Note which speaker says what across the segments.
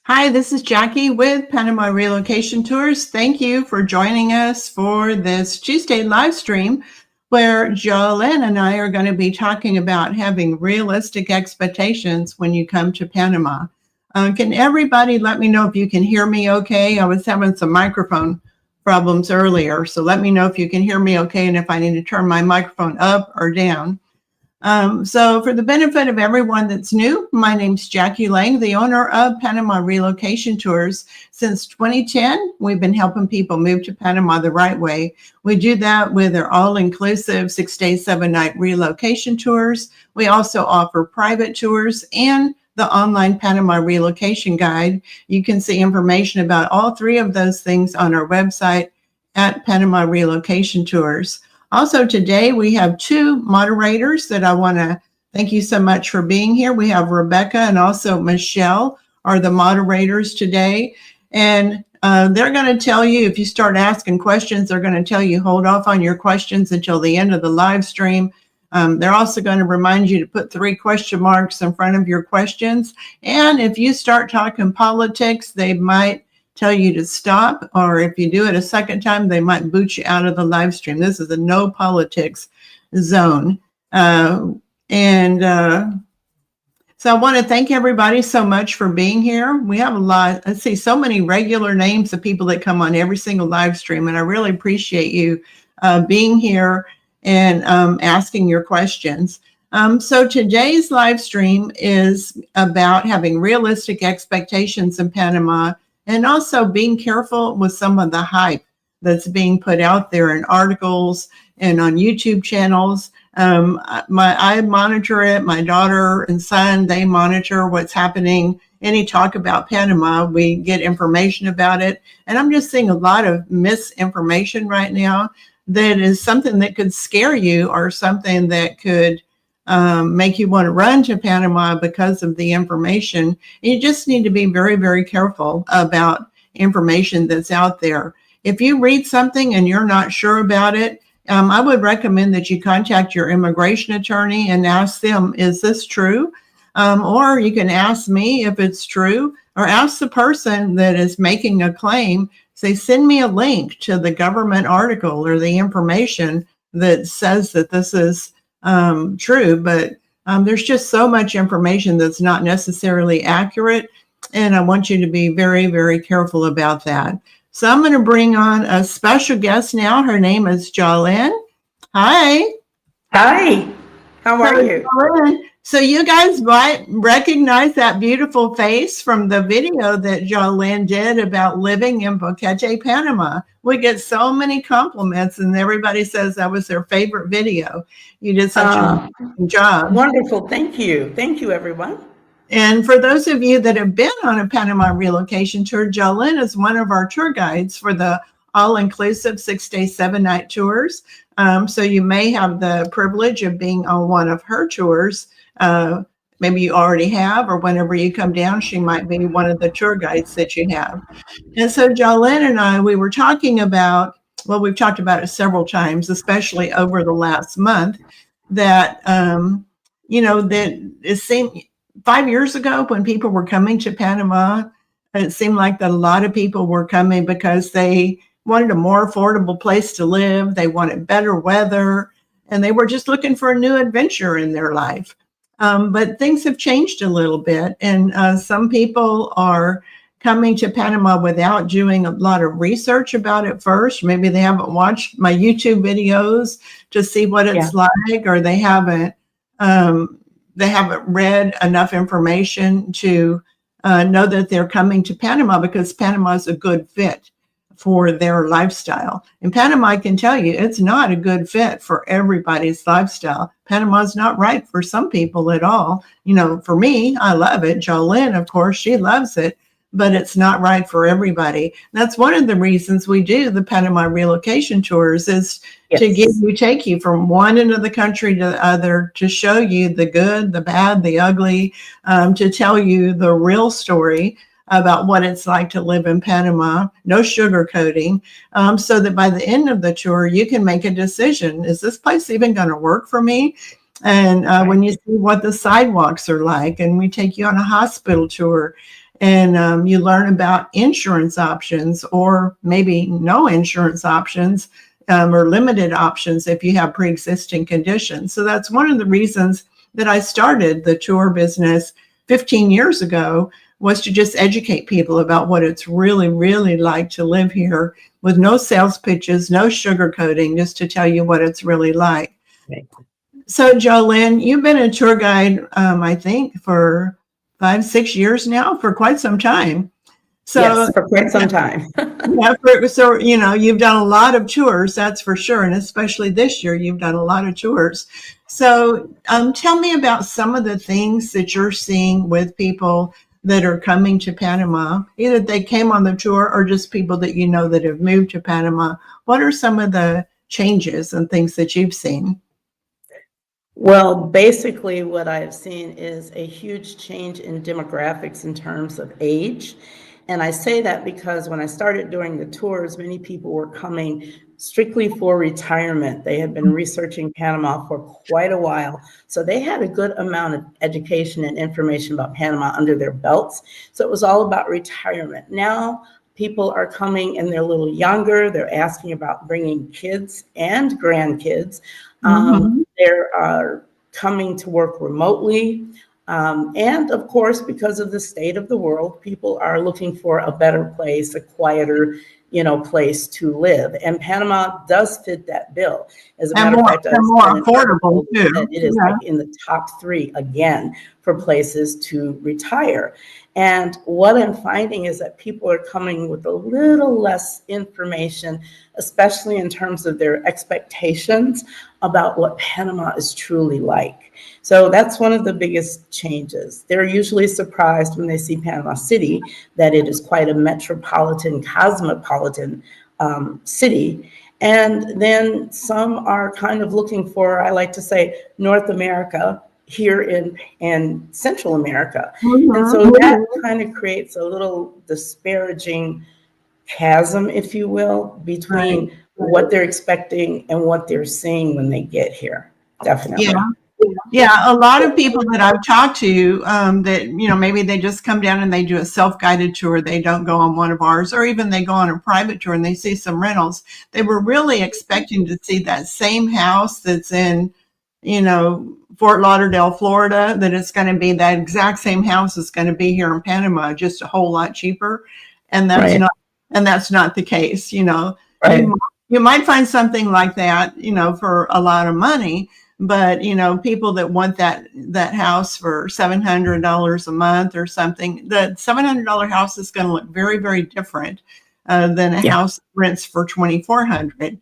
Speaker 1: Hi, this is Jackie with Panama Relocation Tours. Thank you for joining us for this Tuesday live stream where Jolyn and I are going to be talking about having realistic expectations when you come to Panama. Can everybody let me know if you can hear me okay? I was having some microphone problems earlier, so let me know if you can hear me okay and if I need to turn my microphone up or down. So for the benefit of everyone that's new, my name's Jackie Lange, the owner of Panama Relocation Tours. Since 2010, we've been helping people move to Panama the right way. We do that with our all-inclusive 6-day, 7-night relocation tours. We also offer private tours and the online Panama Relocation Guide. You can see information about all three of those things on our website at Panama Relocation Tours. Also today, we have two moderators that I want to thank you so much for being here. We have Rebecca and also Michelle are the moderators today. And they're going to tell you, if you start asking questions, they're going to tell you hold off on your questions until the end of the live stream. They're also going to remind you to put 3 question marks in front of your questions. And if you start talking politics, they might tell you to stop, or if you do it a second time, they might boot you out of the live stream. This is a no politics zone. So I want to thank everybody so much for being here. We have a lot, I see so many regular names of people that come on every single live stream, and I really appreciate you being here and asking your questions. So today's live stream is about having realistic expectations in Panama, and also being careful with some of the hype that's being put out there in articles and on YouTube channels. I monitor it. My daughter and son, they monitor what's happening. Any talk about Panama, we get information about it. And I'm just seeing a lot of misinformation right now that is something that could scare you, or something that could make you want to run to Panama because of the information. You just need to be very, very careful about information that's out there. If you read something and you're not sure about it, I would recommend that you contact your immigration attorney and ask them, is this true? Or you can ask me if it's true, or ask the person that is making a claim, say, send me a link to the government article or the information that says that this is true, but there's just so much information that's not necessarily accurate, and I want you to be very, very careful about that. So I'm going to bring on a special guest now. Her name is Jolyn. Hi.
Speaker 2: Hi. How are you?
Speaker 1: Jolyn, so you guys might recognize that beautiful face from the video that Jolyn did about living in Boquete, Panama. We get so many compliments, and everybody says that was their favorite video. You did such a good job.
Speaker 2: Wonderful. Thank you. Thank you, everyone.
Speaker 1: And for those of you that have been on a Panama relocation tour, Jolyn is one of our tour guides for the all-inclusive 6-day, 7-night tours. So you may have the privilege of being on one of her tours. Maybe you already have, or whenever you come down, she might be one of the tour guides that you have. And so Jolyn and I, we were talking about, well, we've talked about it several times, especially over the last month, that, that it seemed 5 years ago when people were coming to Panama, it seemed like that a lot of people were coming because they wanted a more affordable place to live. They wanted better weather, and they were just looking for a new adventure in their life. But things have changed a little bit, and some people are coming to Panama without doing a lot of research about it first. Maybe they haven't watched my YouTube videos to see what it's like, or they haven't read enough information to know that they're coming to Panama because Panama is a good fit for their lifestyle. In Panama, I can tell you, it's not a good fit for everybody's lifestyle. Panama is not right for some people at all. For me, I love it. Jolyn, of course, she loves it, but it's not right for everybody. That's one of the reasons we do the Panama Relocation Tours, is to take you from one end of the country to the other, to show you the good, the bad, the ugly, to tell you the real story about what it's like to live in Panama, no sugarcoating, so that by the end of the tour, you can make a decision. Is this place even going to work for me? And when you see what the sidewalks are like, and we take you on a hospital tour, and you learn about insurance options or maybe no insurance options, or limited options if you have pre-existing conditions. So that's one of the reasons that I started the tour business 15 years ago, was to just educate people about what it's really, really like to live here with no sales pitches, no sugarcoating, just to tell you what it's really like.
Speaker 2: Right.
Speaker 1: So, Jolyn, you've been a tour guide, I think, for 5-6 years now, for quite some time. So,
Speaker 2: yes, for quite some time.
Speaker 1: yeah, so, you've done a lot of tours, that's for sure. And especially this year, you've done a lot of tours. So tell me about some of the things that you're seeing with people that are coming to Panama. Either they came on the tour or just people that you know that have moved to Panama. What are some of the changes and things that you've seen?
Speaker 2: Well, basically what I've seen is a huge change in demographics in terms of age. And I say that because when I started doing the tours, many people were coming strictly for retirement. They had been researching Panama for quite a while. So they had a good amount of education and information about Panama under their belts. So it was all about retirement. Now people are coming and they're a little younger. They're asking about bringing kids and grandkids. They are coming to work remotely. And of course, because of the state of the world, people are looking for a better place, a quieter, place to live. And Panama does fit that bill. As a matter of fact, I was
Speaker 1: more
Speaker 2: in an
Speaker 1: affordable
Speaker 2: article
Speaker 1: too.
Speaker 2: that it is like in the top 3 again for places to retire. And what I'm finding is that people are coming with a little less information, especially in terms of their expectations about what Panama is truly like. So that's one of the biggest changes. They're usually surprised when they see Panama City that it is quite a metropolitan, cosmopolitan city. And then some are kind of looking for, I like to say, North America here in Central America. And so that kind of creates a little disparaging chasm, if you will, between what they're expecting and what they're seeing when they get here. Definitely.
Speaker 1: Yeah, a lot of people that I've talked to that, maybe they just come down and they do a self-guided tour. They don't go on one of ours, or even they go on a private tour and they see some rentals. They were really expecting to see that same house that's in, Fort Lauderdale, Florida, that it's going to be that exact same house is going to be here in Panama, just a whole lot cheaper. And that's not the case. You might find something like that, for a lot of money. But, people that want that house for $700 a month or something, the $700 house is going to look very, very different than a house that rents for $2,400.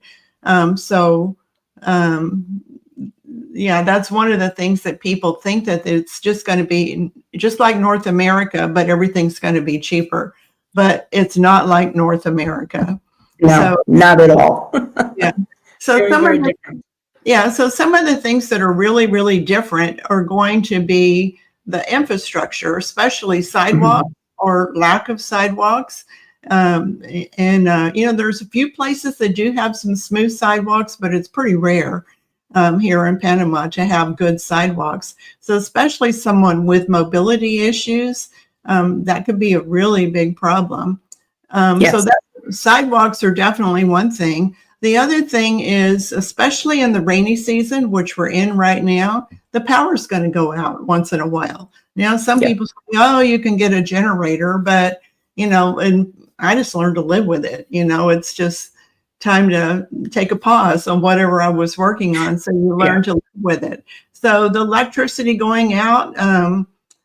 Speaker 1: That's one of the things that people think, that it's just going to be just like North America, but everything's going to be cheaper. But it's not like North America.
Speaker 2: No, not at all.
Speaker 1: Yeah. So
Speaker 2: very different.
Speaker 1: Yeah, so some of the things that are really, really different are going to be the infrastructure, especially sidewalks or lack of sidewalks. There's a few places that do have some smooth sidewalks, but it's pretty rare here in Panama to have good sidewalks. So especially someone with mobility issues, that could be a really big problem. So sidewalks are definitely one thing. The other thing is, especially in the rainy season, which we're in right now, the power's going to go out once in a while. Now, some people say, oh, you can get a generator, but, and I just learned to live with it. It's just time to take a pause on whatever I was working on. So you learn to live with it. So the electricity going out,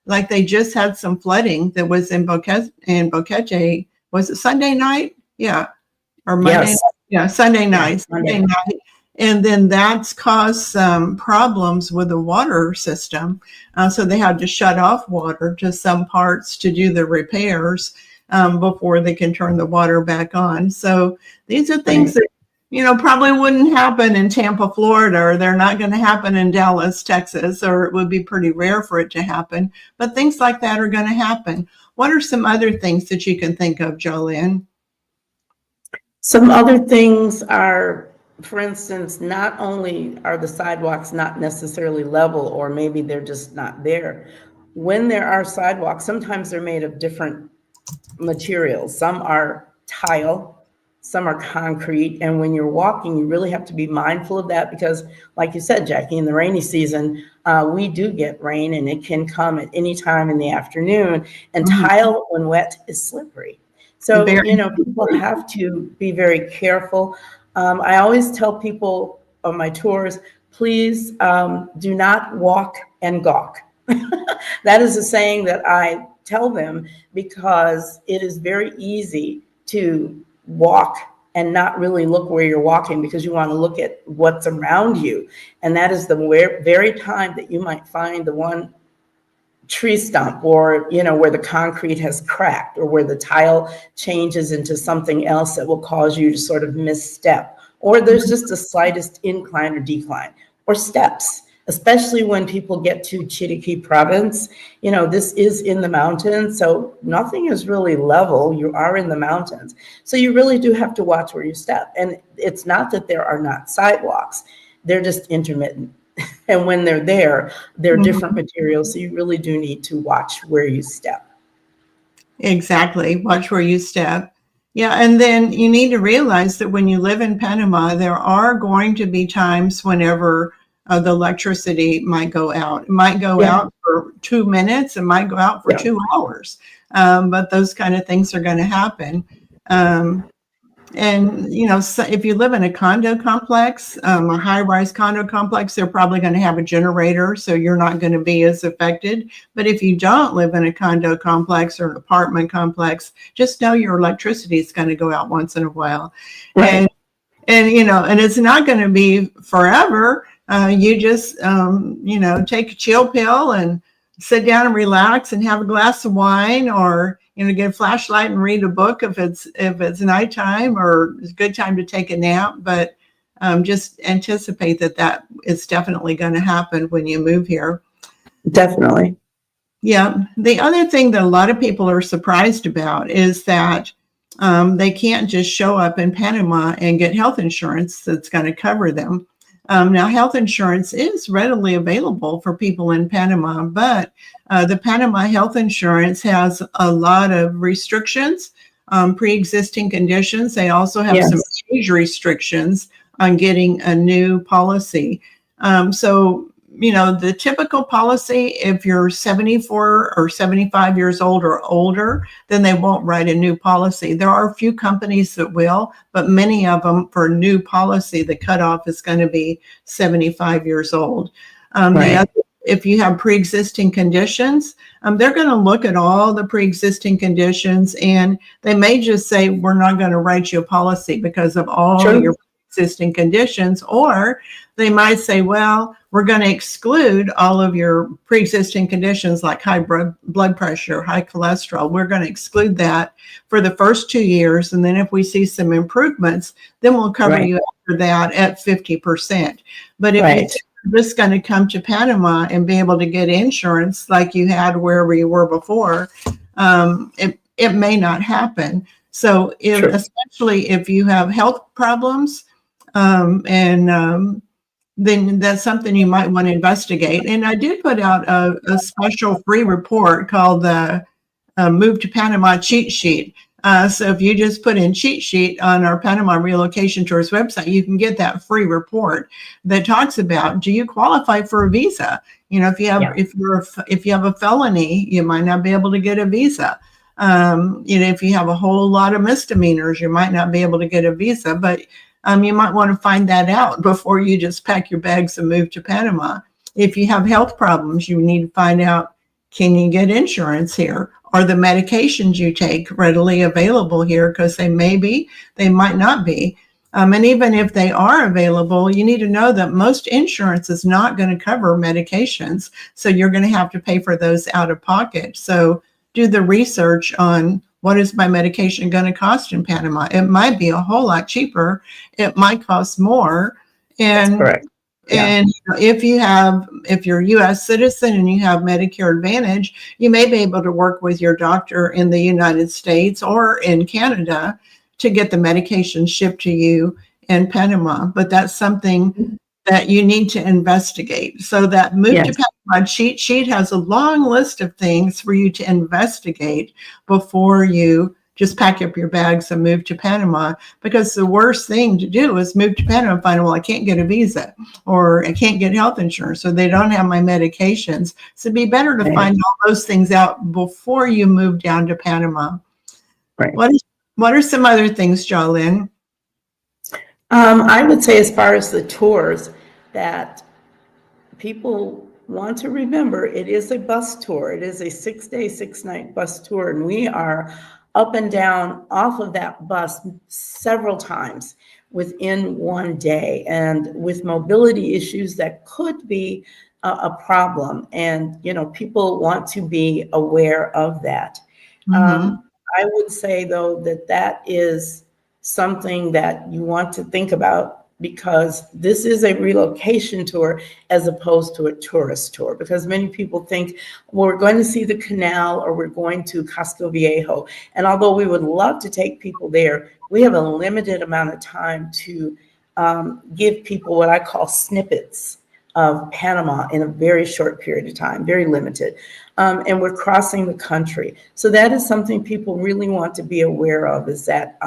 Speaker 1: like they just had some flooding that was in Boquete. Was it Sunday night? Yeah. Or Monday night? Yeah, Sunday night. And then that's caused some problems with the water system. So they had to shut off water to some parts to do the repairs before they can turn the water back on. So these are things that, probably wouldn't happen in Tampa, Florida, or they're not going to happen in Dallas, Texas, or it would be pretty rare for it to happen. But things like that are going to happen. What are some other things that you can think of, Jolyn?
Speaker 2: Some other things are, for instance, not only are the sidewalks not necessarily level, or maybe they're just not there, when there are sidewalks, sometimes they're made of different materials. Some are tile, some are concrete. And when you're walking, you really have to be mindful of that because, like you said, Jackie, in the rainy season, we do get rain and it can come at any time in the afternoon. And tile, when wet, is slippery. So, people have to be very careful. I always tell people on my tours, please do not walk and gawk. That is a saying that I tell them because it is very easy to walk and not really look where you're walking because you want to look at what's around you. And that is the very time that you might find the one tree stump or, where the concrete has cracked or where the tile changes into something else that will cause you to sort of misstep. Or there's just the slightest incline or decline or steps. Especially when people get to Chiriquí province, this is in the mountains, so nothing is really level. You are in the mountains. So you really do have to watch where you step. And it's not that there are not sidewalks, they're just intermittent. And when they're there, they're different materials, so you really do need to watch where you step.
Speaker 1: Exactly, watch where you step. Yeah, and then you need to realize that when you live in Panama, there are going to be times whenever the electricity might go out. It might go out for 2 minutes. It might go out for 2 hours. But those kind of things are going to happen. So if you live in a condo complex, a high-rise condo complex, they're probably going to have a generator, so you're not going to be as affected. But if you don't live in a condo complex or an apartment complex, just know your electricity is going to go out once in a while. Right. And it's not going to be forever. You just, take a chill pill and sit down and relax and have a glass of wine or, get a flashlight and read a book if it's nighttime or it's a good time to take a nap. But just anticipate that is definitely going to happen when you move here.
Speaker 2: Definitely.
Speaker 1: Yeah. The other thing that a lot of people are surprised about is that they can't just show up in Panama and get health insurance that's going to cover them. Now, health insurance is readily available for people in Panama, but the Panama health insurance has a lot of restrictions, pre-existing conditions. They also have some age restrictions on getting a new policy. The typical policy, if you're 74 or 75 years old or older, then they won't write a new policy. There are a few companies that will, but many of them for a new policy, the cutoff is going to be 75 years old. If you have pre-existing conditions, they're going to look at all the pre-existing conditions and they may just say, we're not going to write you a policy because of all your existing conditions, or they might say, well, we're going to exclude all of your pre-existing conditions like high blood pressure, high cholesterol. We're going to exclude that for the first 2 years. And then if we see some improvements, then we'll cover you after that at 50%. But if you're just going to come to Panama and be able to get insurance like you had wherever you were before, it may not happen. So especially if you have health problems, then that's something you might want to investigate. And I did put out a special free report called the Move to Panama Cheat Sheet. So if you just put in cheat sheet on our Panama Relocation Tours website, you can get that free report that talks about, do you qualify for a visa? If you have a felony, you might not be able to get a visa. If you have a whole lot of misdemeanors, you might not be able to get a visa, but you might want to find that out before you just pack your bags and move to Panama. If you have health problems, you need to find out, can you get insurance here? Are the medications you take readily available here? Because they may be, they might not be. And even if they are available, you need to know that most insurance is not going to cover medications. So you're going to have to pay for those out of pocket. So do the research on what is my medication going to cost in Panama. It might be a whole lot cheaper. It might cost more. And,
Speaker 2: that's correct.
Speaker 1: And if you're a U.S. citizen and you have Medicare Advantage, you may be able to work with your doctor in the United States or in Canada to get the medication shipped to you in Panama. But that's something that you need to investigate. So that Move to
Speaker 2: Yes.
Speaker 1: Panama cheat sheet has a long list of things for you to investigate before you just pack up your bags and move to Panama, because the worst thing to do is move to Panama and find, well, I can't get a visa, or I can't get health insurance, or they don't have my medications. So it'd be better to
Speaker 2: Right.
Speaker 1: find all those things out before you move down to Panama.
Speaker 2: Right.
Speaker 1: What are some other things, Jolyn?
Speaker 2: I would say, as far as the tours, that people want to remember, it is a bus tour. It is a 6-day, 6-night bus tour, and we are up and down off of that bus several times within one day. And with mobility issues, that could be a problem. And, you know, people want to be aware of that. I would say, though, that that is something that you want to think about, because this is a relocation tour as opposed to a tourist tour. Because many people think, well, we're going to see the canal or we're going to Casco Viejo. And although we would love to take people there, we have a limited amount of time to give people what I call snippets of Panama in a very short period of time, very limited. And we're crossing the country. So that is something people really want to be aware of, is that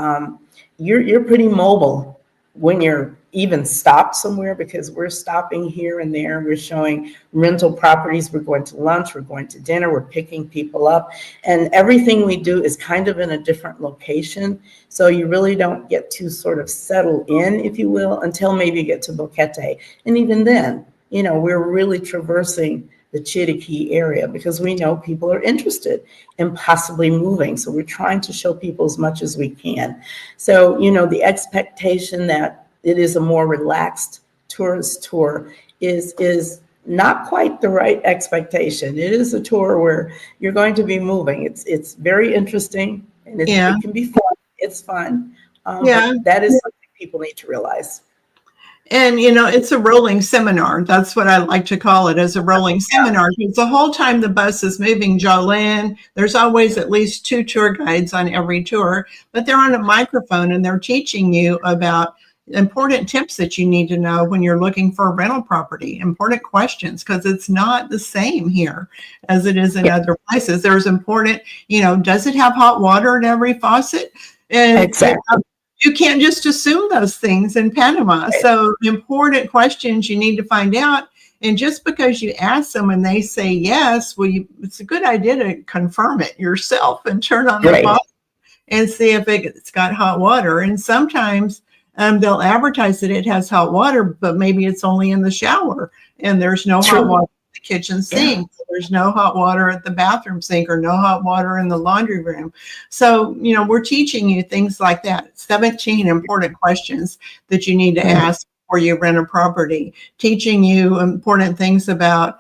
Speaker 2: you're pretty mobile when you're even stopped somewhere, because we're stopping here and there. We're showing rental properties. We're going to lunch. We're going to dinner. We're picking people up. And everything we do is kind of in a different location. So you really don't get to sort of settle in, if you will, until maybe you get to Boquete. And even then, you know, we're really traversing the Chiriquí area because we know people are interested in possibly moving. So we're trying to show people as much as we can. So, you know, the expectation that it is a more relaxed tourist tour is not quite the right expectation. It is a tour where you're going to be moving. It's very interesting, and it can be fun. It's fun. But that is something people need to realize.
Speaker 1: And, you know, it's a rolling seminar. That's what I like to call it, as a rolling seminar. Because the whole time the bus is moving, Jolyn, there's always at least 2 tour guides on every tour, but they're on a microphone and they're teaching you about important tips that you need to know when you're looking for a rental property, important questions, because it's not the same here as it is in other places. There's important, you know, does it have hot water at every faucet? And
Speaker 2: exactly.
Speaker 1: You can't just assume those things in Panama. So important questions you need to find out. And just because you ask them and they say yes, well, it's a good idea to confirm it yourself and turn on the faucet and see if it's got hot water. And sometimes they'll advertise that it has hot water, but maybe it's only in the shower and there's no hot water in the kitchen sink. There's no hot water at the bathroom sink, or no hot water in the laundry room. So, you know, we're teaching you things like that. 17 important questions that you need to ask before you rent a property. Teaching you important things about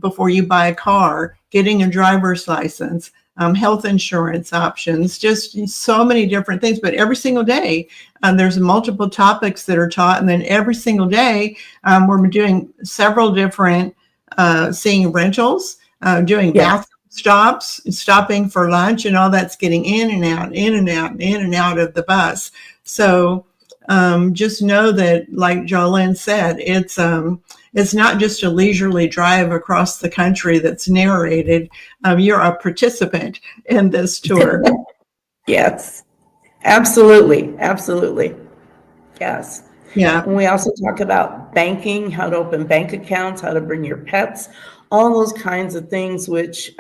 Speaker 1: before you buy a car, getting a driver's license, health insurance options, just so many different things. But every single day, there's multiple topics that are taught. And then every single day, we're doing several different seeing rentals, doing bathroom stops, stopping for lunch, and all that's getting in and out, in and out, in and out of the bus. So just know that, like Jolyn said, it's not just a leisurely drive across the country that's narrated. You're a participant in this tour.
Speaker 2: Yes, absolutely. Absolutely. Yes.
Speaker 1: Yeah.
Speaker 2: And we also talk about banking, how to open bank accounts, how to bring your pets, all those kinds of things, which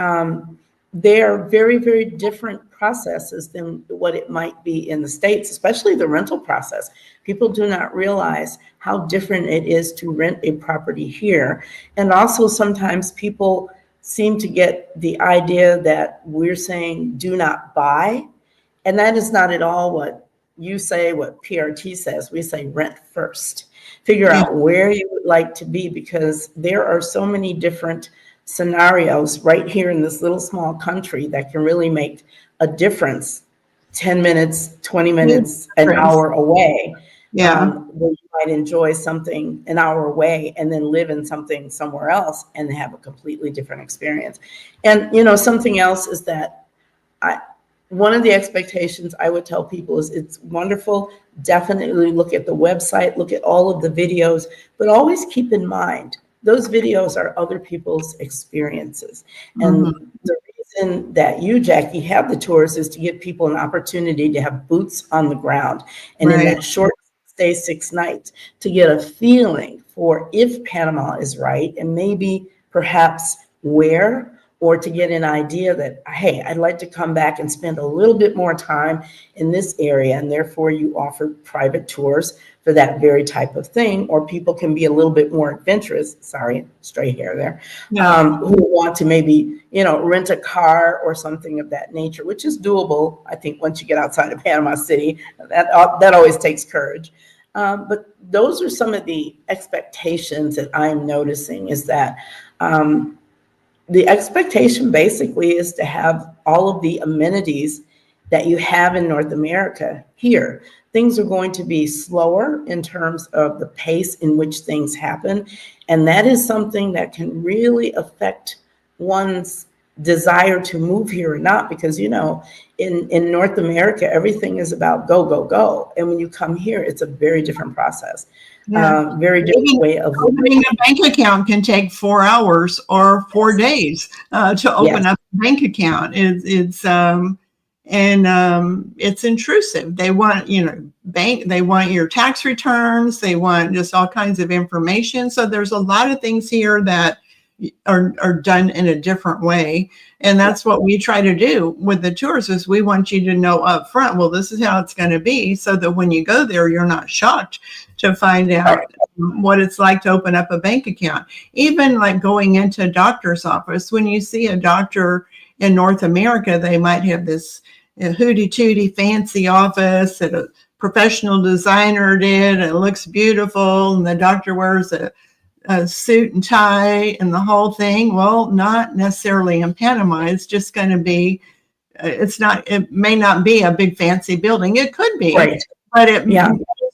Speaker 2: they are very, very different processes than what it might be in the States, especially the rental process. People do not realize how different it is to rent a property here. And also sometimes people seem to get the idea that we're saying do not buy. And that is not at all what you say, what PRT says. We say rent first. Figure out where you would like to be, because there are so many different scenarios right here in this little small country that can really make a difference 10 minutes, 20 minutes, an hour away. Where you might enjoy something an hour away and then live in something somewhere else and have a completely different experience. And, you know, something else is that one of the expectations I would tell people is it's wonderful. Definitely look at the website, look at all of the videos, but always keep in mind those videos are other people's experiences.
Speaker 1: Mhm.
Speaker 2: And the reason that you, Jackie, have the tours is to give people an opportunity to have boots on the ground. And in
Speaker 1: Right.
Speaker 2: that short stay 6 nights, to get a feeling for if Panama is right and maybe perhaps where, or to get an idea that, hey, I'd like to come back and spend a little bit more time in this area, and therefore you offer private tours for that very type of thing, or people can be a little bit more adventurous, sorry, stray hair there,
Speaker 1: Yeah.
Speaker 2: who want to maybe, rent a car or something of that nature, which is doable, I think, once you get outside of Panama City. That always takes courage. But those are some of the expectations that I'm noticing, is that the expectation basically is to have all of the amenities that you have in North America here. Things are going to be slower in terms of the pace in which things happen. And that is something that can really affect one's desire to move here or not, because, in North America, everything is about go, go, go. And when you come here, it's a very different process,
Speaker 1: Yeah.
Speaker 2: very different
Speaker 1: Even
Speaker 2: way of
Speaker 1: opening a bank account can take 4 hours or 4 days to open
Speaker 2: Yes.
Speaker 1: up a bank account. It's intrusive. They want, they want your tax returns. They want just all kinds of information. So there's a lot of things here that are done in a different way. And that's what we try to do with the tours, is we want you to know up front, well, this is how it's going to be, so that when you go there, you're not shocked to find out what it's like to open up a bank account. Even like going into a doctor's office, when you see a doctor in North America, they might have this hooty-tooty fancy office that a professional designer did. It looks beautiful, and the doctor wears a suit and tie and the whole thing. Well, not necessarily in Panama. It's just going to be, it may not be a big fancy building. It could be,
Speaker 2: Right.
Speaker 1: but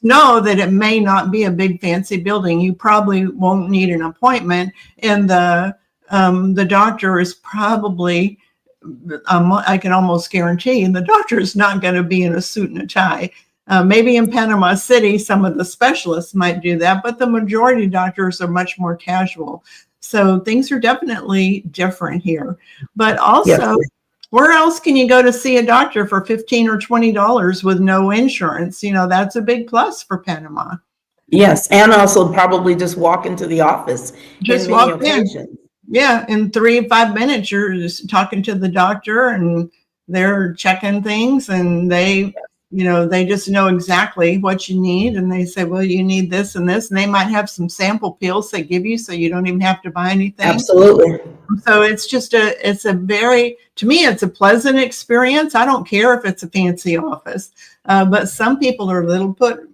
Speaker 1: know that it may not be a big fancy building. You probably won't need an appointment, and the doctor is probably, I can almost guarantee the doctor is not going to be in a suit and a tie. Maybe in Panama City, some of the specialists might do that, but the majority of doctors are much more casual. So things are definitely different here. But also, where else can you go to see a doctor for $15 or $20 with no insurance? That's a big plus for Panama.
Speaker 2: Yes, and also probably just walk into the office
Speaker 1: Just
Speaker 2: in many
Speaker 1: walk in.
Speaker 2: occasions.
Speaker 1: Yeah, in 3 or 5 minutes, you're just talking to the doctor, and they're checking things, and they just know exactly what you need, and they say, well, you need this and this, and they might have some sample pills they give you, so you don't even have to buy anything.
Speaker 2: Absolutely.
Speaker 1: So it's just to me, it's a pleasant experience. I don't care if it's a fancy office, but some people are a little put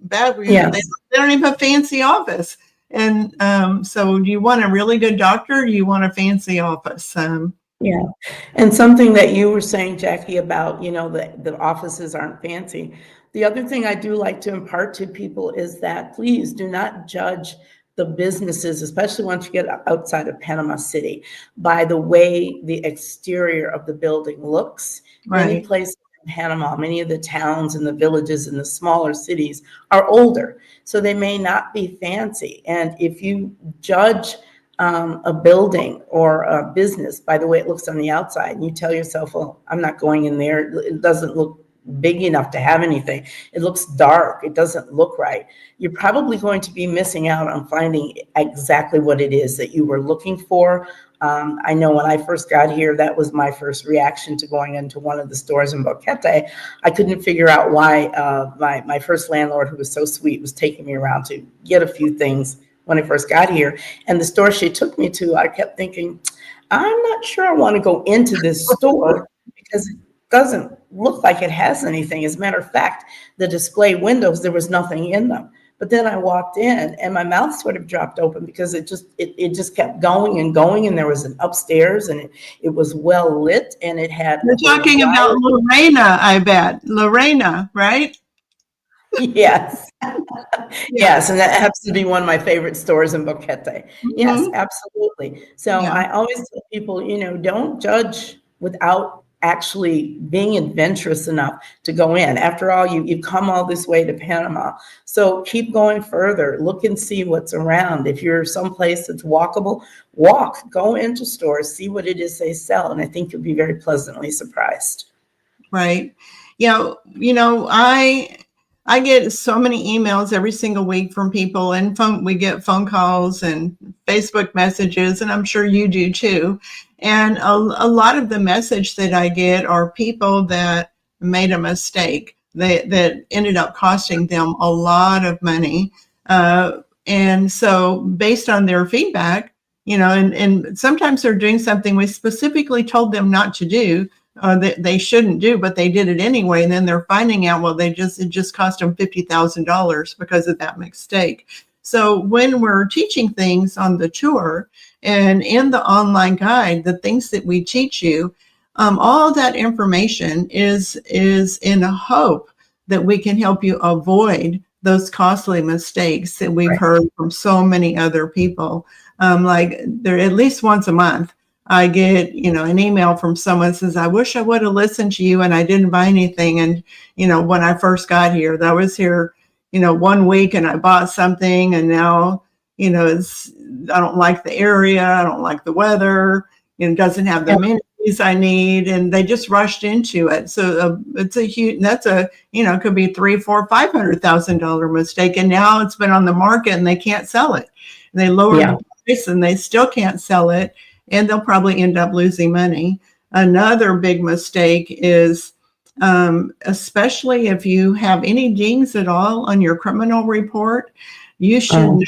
Speaker 1: bad.
Speaker 2: Yes.
Speaker 1: They don't even have a fancy office. And so do you want a really good doctor, or do you want a fancy office?
Speaker 2: Yeah. And something that you were saying, Jackie, about, the offices aren't fancy. The other thing I do like to impart to people is that please do not judge the businesses, especially once you get outside of Panama City, by the way the exterior of the building looks.
Speaker 1: Right.
Speaker 2: Many places in Panama, many of the towns and the villages and the smaller cities are older, so they may not be fancy. And if you judge a building or a business by the way it looks on the outside, and you tell yourself, well, I'm not going in there, it doesn't look big enough to have anything, it looks dark, it doesn't look right, you're probably going to be missing out on finding exactly what it is that you were looking for. I know when I first got here, that was my first reaction to going into one of the stores in Boquete. I couldn't figure out why my first landlord, who was so sweet, was taking me around to get a few things when I first got here. And the store she took me to, I kept thinking, I'm not sure I want to go into this store because it doesn't look like it has anything. As a matter of fact, the display windows, there was nothing in them. But then I walked in and my mouth sort of dropped open because it just kept going and going. And there was an upstairs, and it was well lit, and it had.
Speaker 1: You're talking about Lorena, I bet. Lorena, right?
Speaker 2: Yes. Yes, and that happens to be one of my favorite stores in Boquete. Yes, absolutely. So I always tell people, don't judge without actually being adventurous enough to go in. After all, you've come all this way to Panama. So keep going further, look and see what's around. If you're someplace that's walkable, walk, go into stores, see what it is they sell. And I think you'll be very pleasantly surprised.
Speaker 1: Right. I get so many emails every single week from people, and we get phone calls and Facebook messages, and I'm sure you do too. And a lot of the message that I get are people that made a mistake that ended up costing them a lot of money. And so based on their feedback, and sometimes they're doing something we specifically told them not to do, that they shouldn't do, but they did it anyway. And then they're finding out, well, it just cost them $50,000 because of that mistake. So when we're teaching things on the tour and in the online guide, the things that we teach you, all that information is in a hope that we can help you avoid those costly mistakes that we've heard from so many other people. Like there at least once a month, I get, an email from someone that says, I wish I would have listened to you and I didn't buy anything. And, when I first got here, I was here, 1 week and I bought something, and now, I don't like the area. I don't like the weather. It doesn't have the amenities I need. And they just rushed into it. So it's a huge, could be $300,000, $400,000, $500,000 mistake. And now it's been on the market and they can't sell it. And they lowered the price and they still can't sell it. And they'll probably end up losing money. Another big mistake is, especially if you have any dings at all on your criminal report, you should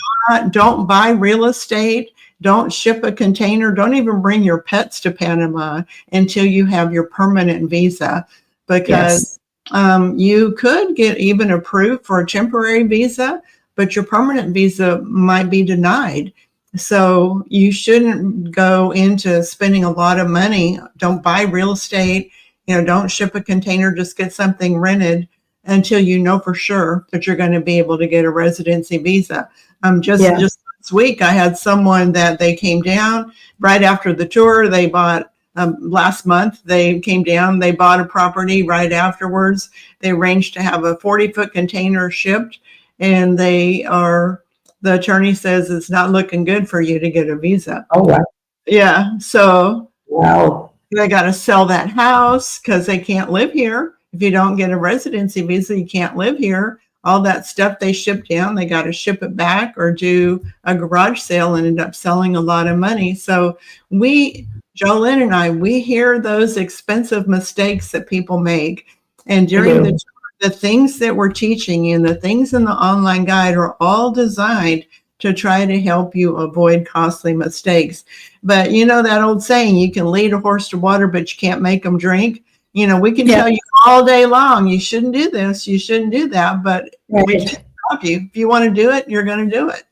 Speaker 1: don't buy real estate, don't ship a container, don't even bring your pets to Panama until you have your permanent visa, because you could get even approved for a temporary visa, but your permanent visa might be denied. So you shouldn't go into spending a lot of money. Don't buy real estate, don't ship a container, just get something rented until you know for sure that you're going to be able to get a residency visa. Just this week, I had someone that they came down right after the tour. They bought, last month, they came down, they bought a property right afterwards. They arranged to have a 40-foot container shipped, and the attorney says it's not looking good for you to get a visa.
Speaker 2: Oh, wow.
Speaker 1: Yeah. So
Speaker 2: wow.
Speaker 1: They got to sell that house because they can't live here. If you don't get a residency visa, you can't live here. All that stuff they ship down, they got to ship it back or do a garage sale and end up selling a lot of money. So Jolyn and I, we hear those expensive mistakes that people make. And during the things that we're teaching you and the things in the online guide are all designed to try to help you avoid costly mistakes. But that old saying, you can lead a horse to water, but you can't make them drink. We can tell you all day long, you shouldn't do this, you shouldn't do that, but we can't stop you. If you want to do it, you're going to do it.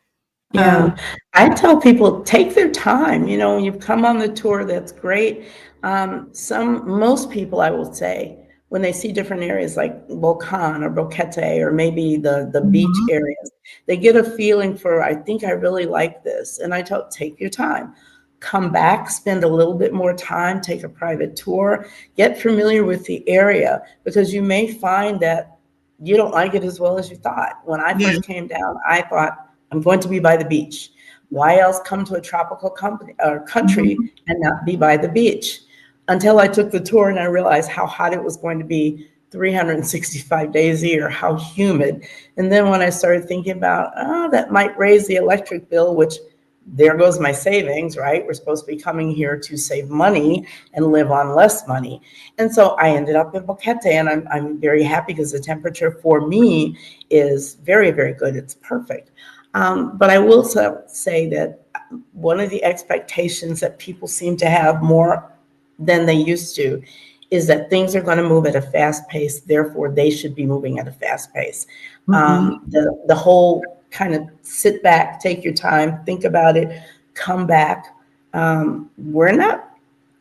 Speaker 2: Yeah, I tell people, take their time. When you've come on the tour, that's great. Most people, I will say, when they see different areas like Volcan or Boquete or maybe the beach areas, they get a feeling for, I think I really like this. And I tell, take your time, come back, spend a little bit more time, take a private tour, get familiar with the area, because you may find that you don't like it as well as you thought. When I first came down, I thought, I'm going to be by the beach. Why else come to a tropical country and not be by the beach? Until I took the tour and I realized how hot it was going to be 365 days a year, how humid. And then when I started thinking about, that might raise the electric bill, which there goes my savings, right? We're supposed to be coming here to save money and live on less money. And so I ended up in Boquete, and I'm very happy because the temperature for me is very, very good. It's perfect. But I will say that one of the expectations that people seem to have more than they used to is that things are going to move at a fast pace. Therefore, they should be moving at a fast pace. The whole kind of sit back, take your time, think about it, come back. We're not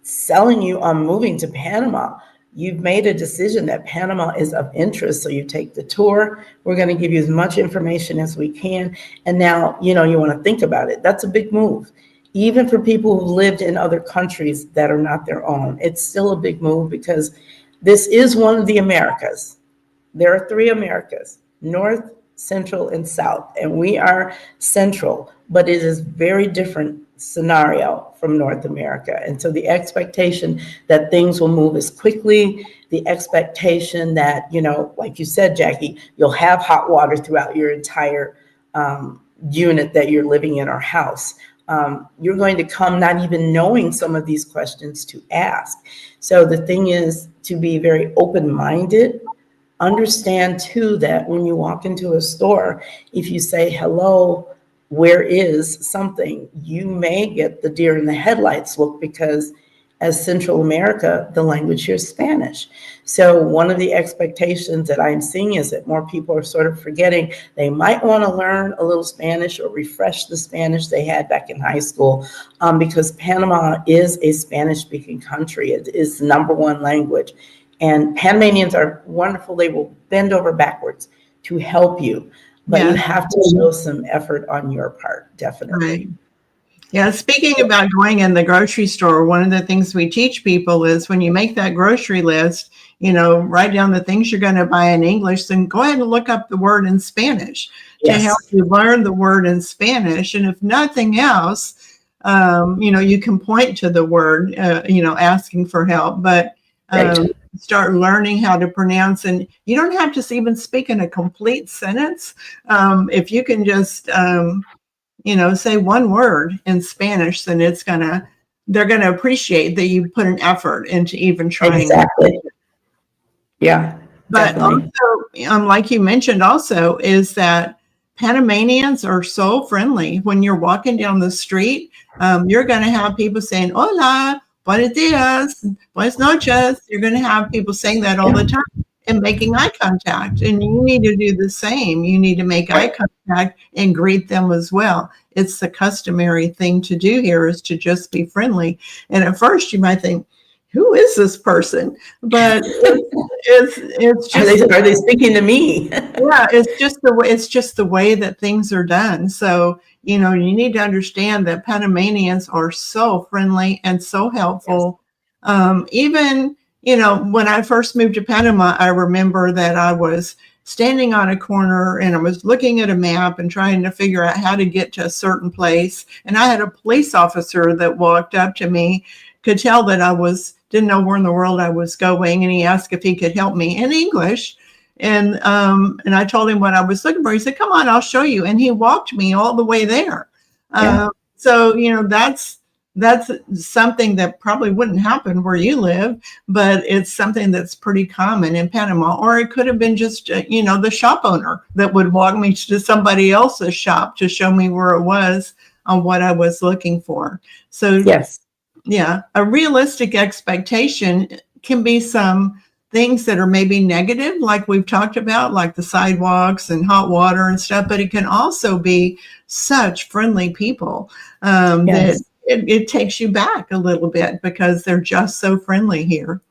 Speaker 2: selling you on moving to Panama. You've made a decision that Panama is of interest, so you take the tour. We're going to give you as much information as we can. And now, you want to think about it. That's a big move. even for people who've lived in other countries that are not their own. It's still a big move because this is one of the Americas. There are three Americas: North, Central, and South. And we are Central, but it is very different scenario from North America. And so the expectation that things will move as quickly, the expectation that, you know, like you said, Jackie, you'll have hot water throughout your entire unit that you're living in or house. You're going to come not even knowing some of these questions to ask. So the thing is to be very open-minded. Understand too that when you walk into a store, if you say hello, where is something, you may get the deer in the headlights look, because as Central America, the language here is Spanish. So one of the expectations that I'm seeing is that more people are sort of forgetting they might want to learn a little Spanish or refresh the Spanish they had back in high school, because Panama is a Spanish-speaking country. It is the #1 language. And Panamanians are wonderful. They will bend over backwards to help you, but you have to show some effort on your part, definitely.
Speaker 1: Right. Yeah, speaking about going in the grocery store, one of the things we teach people is when you make that grocery list, you know, write down the things you're going to buy in English, then go ahead and look up the word in Spanish to help you learn the word in Spanish. And if nothing else, you know, you can point to the word, you know, asking for help, but start learning how to pronounce. And you don't have to even speak in a complete sentence. If you can just, you know, say one word in Spanish, then they're going to appreciate that you put an effort into even trying.
Speaker 2: Exactly. Yeah.
Speaker 1: But
Speaker 2: definitely.
Speaker 1: also, like you mentioned also, is that Panamanians are so friendly. When you're walking down the street, you're going to have people saying, hola, buenos dias, buenas noches. You're going to have people saying that all the time and making eye contact. And you need to do the same. You need to make eye contact and greet them as well. It's the customary thing to do here, is to just be friendly. And at first you might think, who is this person? But it's just,
Speaker 2: are they speaking to me?
Speaker 1: yeah, it's just the way that things are done. So, you know, you need to understand that Panamanians are so friendly and so helpful. Even, you know, when I first moved to Panama, I remember that I was standing on a corner and I was looking at a map and trying to figure out how to get to a certain place. And I had a police officer that walked up to me, could tell that I didn't know where in the world I was going. And he asked if he could help me in English. And I told him what I was looking for. He said, come on, I'll show you. And he walked me all the way there. So, you know, that's something that probably wouldn't happen where you live, but it's something that's pretty common in Panama. Or it could have been just, you know, the shop owner that would walk me to somebody else's shop to show me where it was on what I was looking for. So, yeah, a realistic expectation can be some things that are maybe negative, like we've talked about, like the sidewalks and hot water and stuff, but it can also be such friendly people that it takes you back a little bit because they're just so friendly here.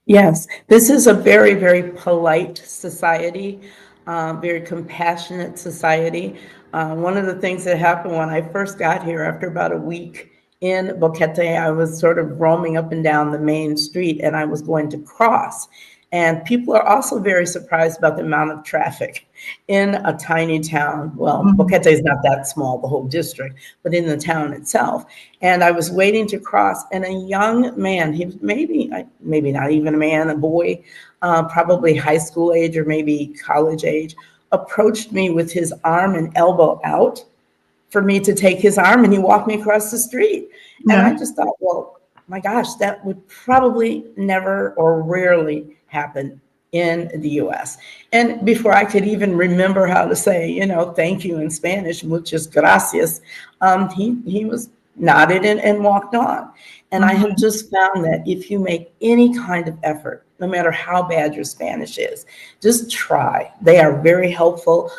Speaker 2: Yes, this is a very, very polite society, very compassionate society. One of the things that happened when I first got here, after about a week in Boquete, I was sort of roaming up and down the main street and I was going to cross. And people are also very surprised about the amount of traffic in a tiny town. Well, Boquete is not that small, the whole district, but in the town itself. And I was waiting to cross, and a young man, he was maybe not even a man, a boy, probably high school age or maybe college age, approached me with his arm and elbow out for me to take his arm, and he walked me across the street. And I just thought, well, my gosh, that would probably never or rarely happen in the US. And before I could even remember how to say, you know, thank you in Spanish, muchas gracias, he was nodded and walked on. And I have just found that if you make any kind of effort, no matter how bad your Spanish is, just try. They are very helpful.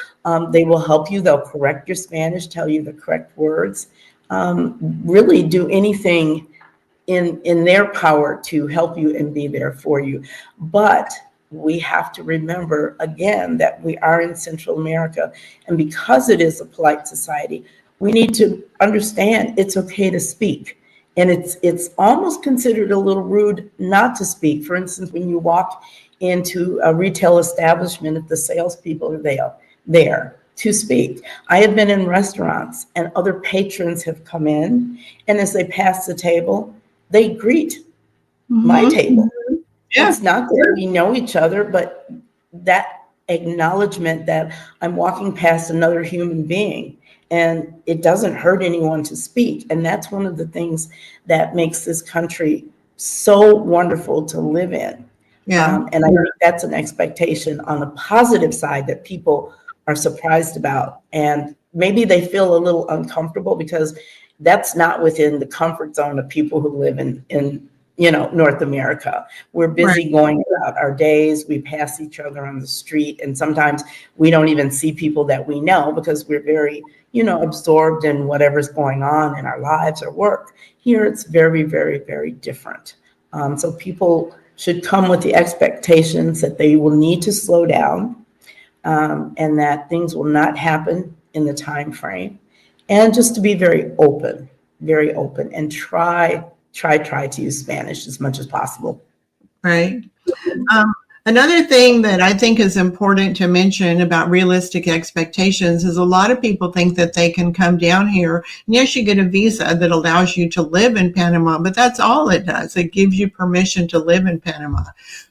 Speaker 2: They will help you. They'll correct your Spanish, tell you the correct words, really do anything in their power to help you and be there for you. But we have to remember, again, that we are in Central America. And because it is a polite society, we need to understand it's okay to speak. And it's almost considered a little rude not to speak. For instance, when you walk into a retail establishment, if the salespeople are there to speak. I have been in restaurants and other patrons have come in, and as they pass the table, they greet my table.
Speaker 1: Yeah.
Speaker 2: It's not that we know each other, but that acknowledgement that I'm walking past another human being, and it doesn't hurt anyone to speak. And that's one of the things that makes this country so wonderful to live in.
Speaker 1: Yeah.
Speaker 2: And I think that's an expectation on the positive side that people are surprised about. And maybe they feel a little uncomfortable because that's not within the comfort zone of people who live in North America. We're busy going about our days. We pass each other on the street, and sometimes we don't even see people that we know because we're very, absorbed in whatever's going on in our lives or work. Here, it's very, very, very different. So people should come with the expectations that they will need to slow down, and that things will not happen in the time frame, and just to be very open, and try to use Spanish as much as possible.
Speaker 1: Right. Another thing that I think is important to mention about realistic expectations is a lot of people think that they can come down here. And yes, you get a visa that allows you to live in Panama, but that's all it does. It gives you permission to live in Panama.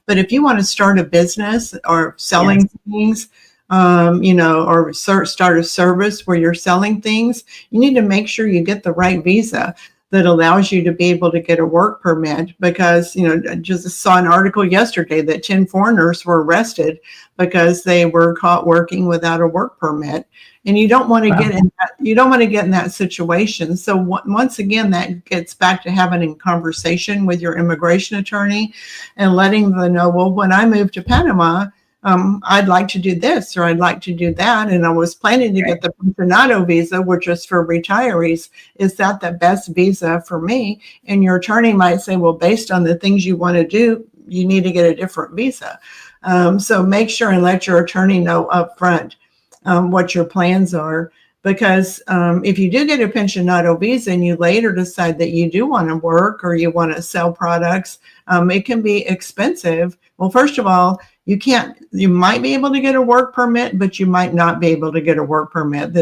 Speaker 1: But if you want to start a business or selling things, or start a service where you're selling things, you need to make sure you get the right visa that allows you to be able to get a work permit, because, I just saw an article yesterday that 10 foreigners were arrested because they were caught working without a work permit. And you don't want to get in that situation. So once again, that gets back to having a conversation with your immigration attorney and letting them know, well, when I moved to Panama, I'd like to do this or I'd like to do that. And I was planning to get the pensionado visa, which is for retirees. Is that the best visa for me? And your attorney might say, well, based on the things you want to do, you need to get a different visa. So make sure and let your attorney know up front what your plans are. Because if you do get a pensionado visa and you later decide that you do want to work or you want to sell products, it can be expensive. Well, first of all, you might be able to get a work permit, but you might not be able to get a work permit.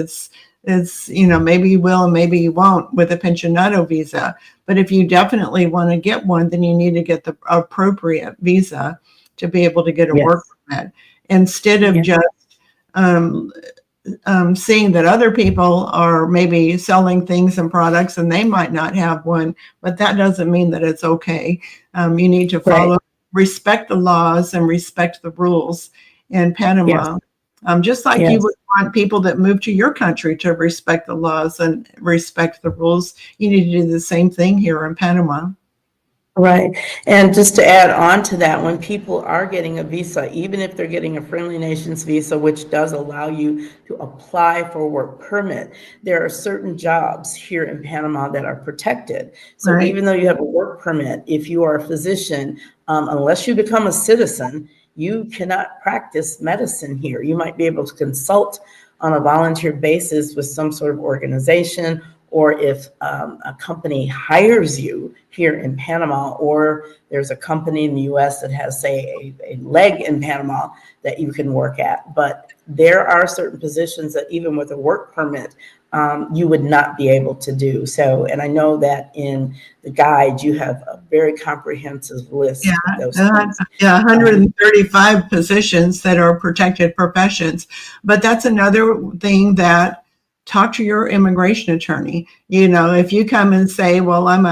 Speaker 1: Maybe you will and maybe you won't with a pensionado visa. But if you definitely want to get one, then you need to get the appropriate visa to be able to get a work permit, instead of just seeing that other people are maybe selling things and products and they might not have one, but that doesn't mean that it's okay. You need to respect the laws and respect the rules in Panama. Just like you would want people that move to your country to respect the laws and respect the rules, you need to do the same thing here in Panama.
Speaker 2: Right. And just to add on to that, when people are getting a visa, even if they're getting a Friendly Nations visa, which does allow you to apply for a work permit, there are certain jobs here in Panama that are protected. So even though you have a work permit, if you are a physician, unless you become a citizen, you cannot practice medicine here. You might be able to consult on a volunteer basis with some sort of organization, or if a company hires you here in Panama, or there's a company in the US that has, say, a leg in Panama that you can work at. But there are certain positions that even with a work permit, you would not be able to do. So, and I know that in the guide, you have a very comprehensive list of those things.
Speaker 1: 135 positions that are protected professions. But that's another thing that, talk to your immigration attorney. If you come and say, well, I'm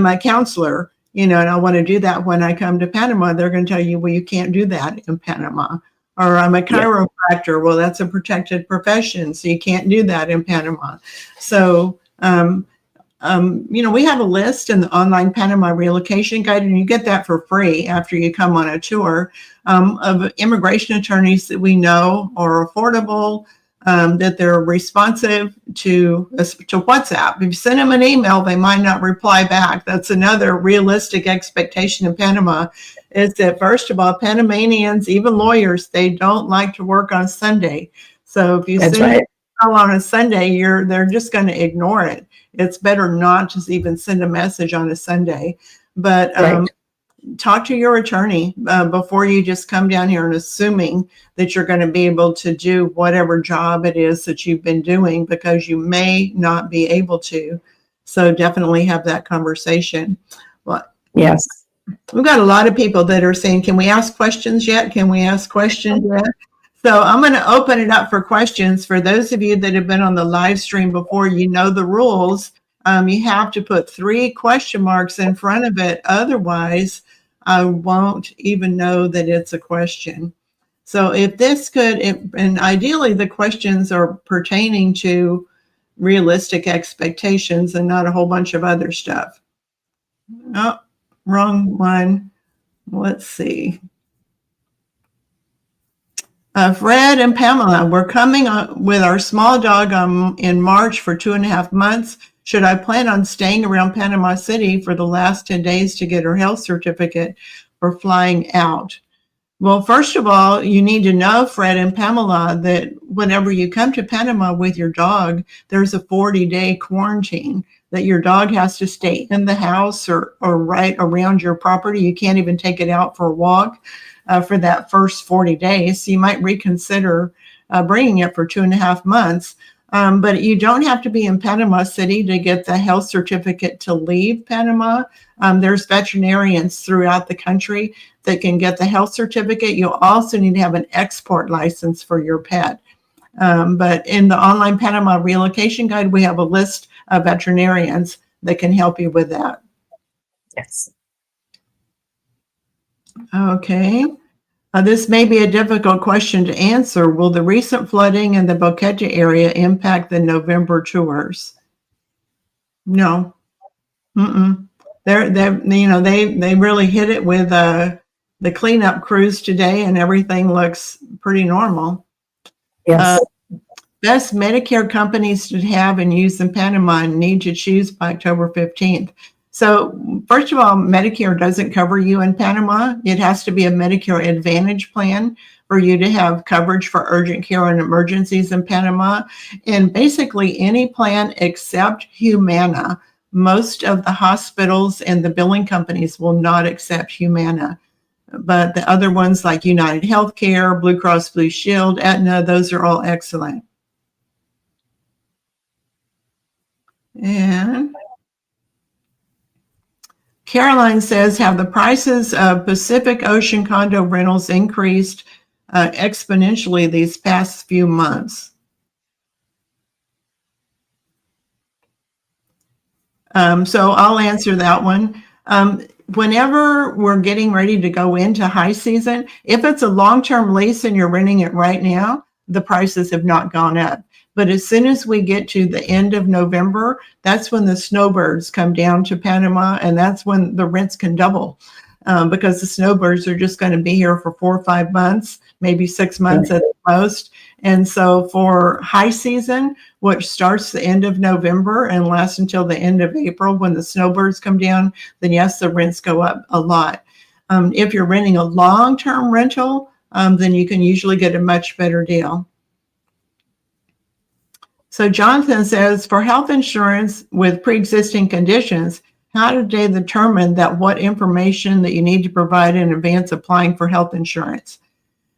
Speaker 1: a counselor, and I want to do that when I come to Panama, they're going to tell you, well, you can't do that in Panama. Or I'm a chiropractor. Well, that's a protected profession, so you can't do that in Panama. So, we have a list in the online Panama Relocation Guide, and you get that for free after you come on a tour, of immigration attorneys that we know are affordable, that they're responsive to WhatsApp. If you send them an email, they might not reply back. That's another realistic expectation in Panama, is that, first of all, Panamanians, even lawyers, they don't like to work on Sunday. So if you send call on a Sunday, they're just going to ignore it. It's better not to even send a message on a Sunday. But
Speaker 2: Right.
Speaker 1: talk to your attorney before you just come down here and assuming that you're going to be able to do whatever job it is that you've been doing, because you may not be able to. So definitely have that conversation. Well,
Speaker 2: Yes.
Speaker 1: we've got a lot of people that are saying, can we ask questions yet? Can we ask questions yet? So I'm going to open it up for questions. For those of you that have been on the live stream before, you know the rules. You have to put 3 question marks in front of it. Otherwise, I won't even know that it's a question. So if this could, and ideally the questions are pertaining to realistic expectations and not a whole bunch of other stuff. Oh, wrong one. Let's see. Fred and Pamela, we're coming with our small dog in March for 2.5 months. Should I plan on staying around Panama City for the last 10 days to get her health certificate for flying out? Well, first of all, you need to know, Fred and Pamela, that whenever you come to Panama with your dog, there's a 40-day quarantine that your dog has to stay in the house or right around your property. You can't even take it out for a walk for that first 40 days. So you might reconsider bringing it for 2.5 months. But you don't have to be in Panama City to get the health certificate to leave Panama. There's veterinarians throughout the country that can get the health certificate. You also need to have an export license for your pet. But in the online Panama Relocation Guide, we have a list of veterinarians that can help you with that.
Speaker 2: Yes.
Speaker 1: Okay. This may be a difficult question to answer. Will the recent flooding in the Boquete area impact the November tours? No. They really hit it with the cleanup crews today, and everything looks pretty normal.
Speaker 2: Yes.
Speaker 1: Best Medicare companies to have and use in Panama and need to choose by October 15th. So first of all, Medicare doesn't cover you in Panama. It has to be a Medicare Advantage plan for you to have coverage for urgent care and emergencies in Panama. And basically any plan except Humana. Most of the hospitals and the billing companies will not accept Humana. But the other ones like United Healthcare, Blue Cross Blue Shield, Aetna, those are all excellent. And Caroline says, have the prices of Pacific Ocean condo rentals increased exponentially these past few months? So I'll answer that one. Whenever we're getting ready to go into high season, if it's a long-term lease and you're renting it right now, the prices have not gone up. But as soon as we get to the end of November, that's when the snowbirds come down to Panama, and that's when the rents can double because the snowbirds are just going to be here for 4 or 5 months, maybe 6 months at the most. And so for high season, which starts the end of November and lasts until the end of April when the snowbirds come down, then yes, the rents go up a lot. If you're renting a long-term rental, then you can usually get a much better deal. So Jonathan says, for health insurance with pre-existing conditions, how do they determine that what information that you need to provide in advance applying for health insurance?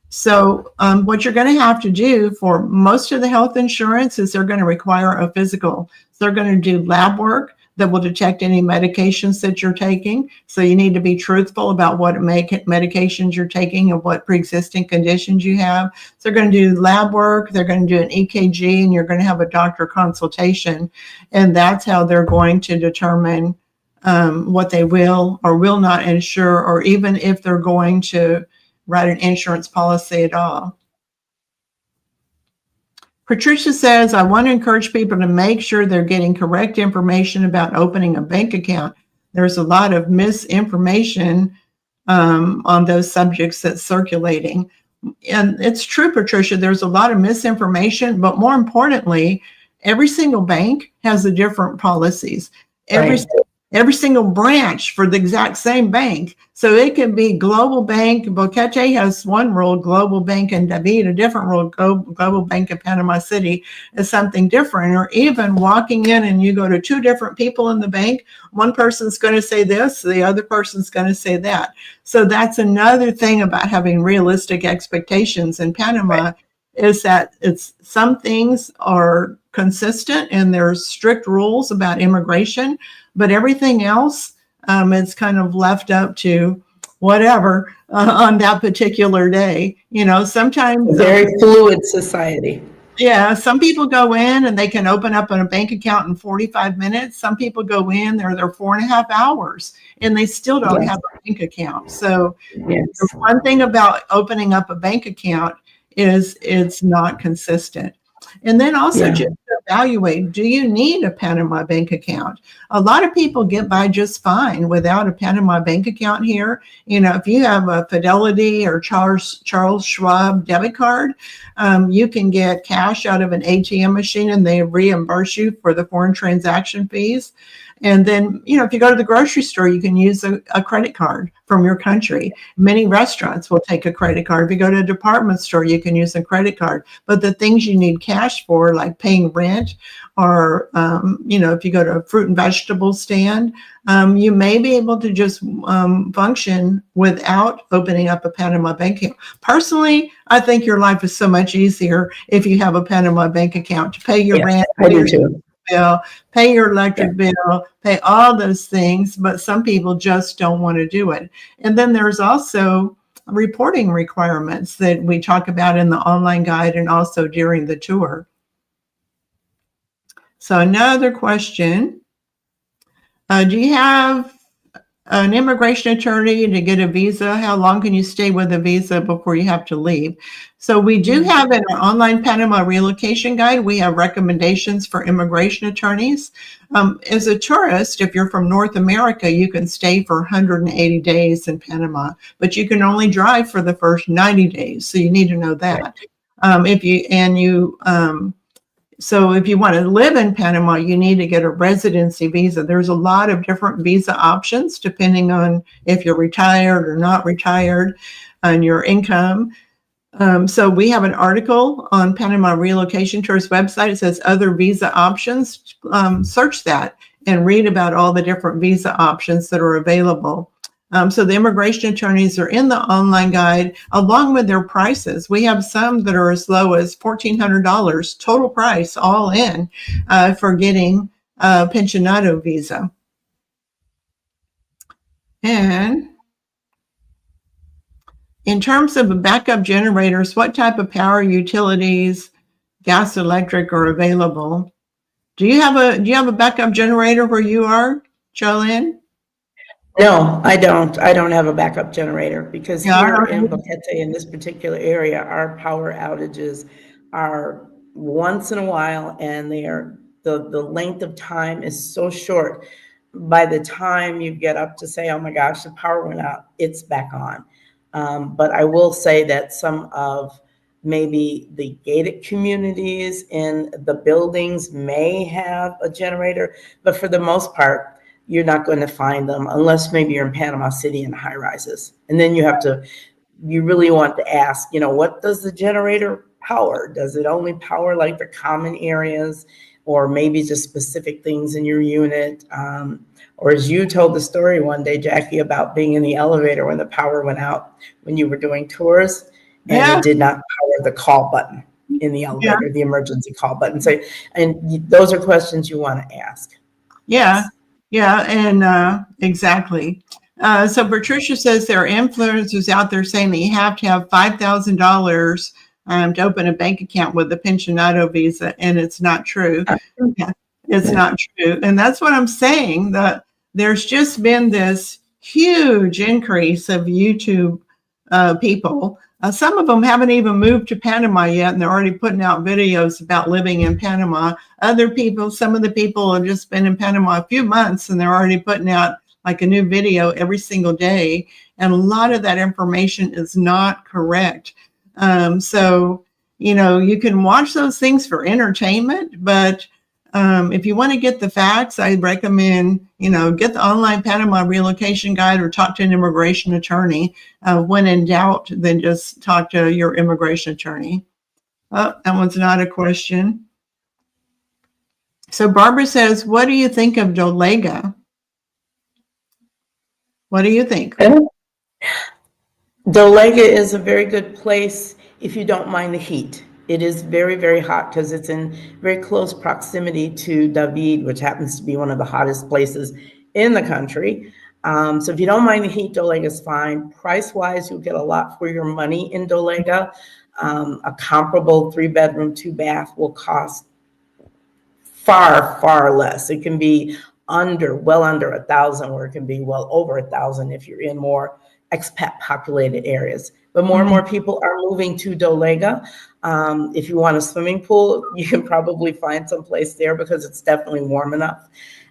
Speaker 1: So what you're going to have to do for most of the health insurance is they're going to require a physical. So they're going to do lab work that will detect any medications that you're taking. So you need to be truthful about what medications you're taking and what pre-existing conditions you have. So they're going to do lab work, they're going to do an EKG, and you're going to have a doctor consultation. And that's how they're going to determine what they will or will not insure, or even if they're going to write an insurance policy at all. Patricia says, I want to encourage people to make sure they're getting correct information about opening a bank account. There's a lot of misinformation on those subjects that's circulating. And it's true, Patricia, there's a lot of misinformation, but more importantly, every single bank has a different policies. Every every single branch for the exact same bank. So it could be Global Bank. Boquete has one rule, Global Bank, and David a different rule. Global Bank in Panama City is something different. Or even walking in and you go to two different people in the bank, one person's going to say this, the other person's going to say that. So that's another thing about having realistic expectations in Panama, is that it's some things are consistent and there's strict rules about immigration, but everything else, it's kind of left up to whatever on that particular day. Sometimes
Speaker 2: A very fluid society.
Speaker 1: yeah, some people go in and they can open up a bank account in 45 minutes. Some people go in, they're there 4.5 hours and they still don't have a bank account. So the one thing about opening up a bank account is it's not consistent. And then also just evaluate, do you need a Panama bank account? A lot of people get by just fine without a Panama bank account here. If you have a Fidelity or Charles Schwab debit card, you can get cash out of an ATM machine and they reimburse you for the foreign transaction fees. And then, if you go to the grocery store, you can use a credit card from your country. Many restaurants will take a credit card. If you go to a department store, you can use a credit card. But the things you need cash for, like paying rent, or, if you go to a fruit and vegetable stand, you may be able to just function without opening up a Panama bank account. Personally, I think your life is so much easier if you have a Panama bank account to pay your rent.
Speaker 2: I do too.
Speaker 1: Bill, pay your electric bill, pay all those things, but some people just don't want to do it. And then there's also reporting requirements that we talk about in the online guide and also during the tour. So another question, do you have an immigration attorney to get a visa? How long can you stay with a visa before you have to leave? So we do have in our online Panama relocation guide, we have recommendations for immigration attorneys. As a tourist, if you're from North America, you can stay for 180 days in Panama, but you can only drive for the first 90 days. So you need to know that. So if you want to live in Panama, you need to get a residency visa. There's a lot of different visa options depending on if you're retired or not retired and your income. So we have an article on Panama Relocation Tours website. It says other visa options. Search that and read about all the different visa options that are available. So the immigration attorneys are in the online guide along with their prices. We have some that are as low as $1,400 total price all in for getting a pensionado visa. And in terms of backup generators, what type of power utilities, gas, electric are available? Do you have a backup generator where you are, Jolyn?
Speaker 2: No, I don't. I don't have a backup generator because here in Boquete, in this particular area, our power outages are once in a while, and they are the length of time is so short. By the time you get up to say, oh my gosh, the power went out, it's back on. But I will say that some of maybe the gated communities in the buildings may have a generator, but for the most part, you're not going to find them unless maybe you're in Panama City in high rises. And then you really want to ask, what does the generator power? Does it only power like the common areas or maybe just specific things in your unit? Or as you told the story one day, Jackie, about being in the elevator when the power went out when you were doing tours and it did not power the call button in the elevator, the emergency call button. So, and those are questions you want to ask.
Speaker 1: Yeah. Yeah, and exactly. So Patricia says there are influencers out there saying that you have to have $5,000 to open a bank account with a pensionado visa, and it's not true. Yeah, it's not true. And that's what I'm saying, that there's just been this huge increase of YouTube people. Some of them haven't even moved to Panama yet, and they're already putting out videos about living in Panama. Other people, some of the people have just been in Panama a few months, and they're already putting out like a new video every single day. And a lot of that information is not correct. So, you can watch those things for entertainment, but If you want to get the facts, I recommend, get the online Panama relocation guide or talk to an immigration attorney. When in doubt, then just talk to your immigration attorney. Oh, that one's not a question. So Barbara says, what do you think of Dolega? What do you think?
Speaker 2: Dolega is a very good place if you don't mind the heat. It is very, very hot because it's in very close proximity to David, which happens to be one of the hottest places in the country. So if you don't mind the heat, Dolega is fine. Price-wise, you'll get a lot for your money in Dolega. A comparable 3-bedroom, 2-bath will cost far, far less. It can be well under 1,000, or it can be well over 1,000 if you're in more expat populated areas. But more and more people are moving to Dolega. If you want a swimming pool, you can probably find some place there because it's definitely warm enough.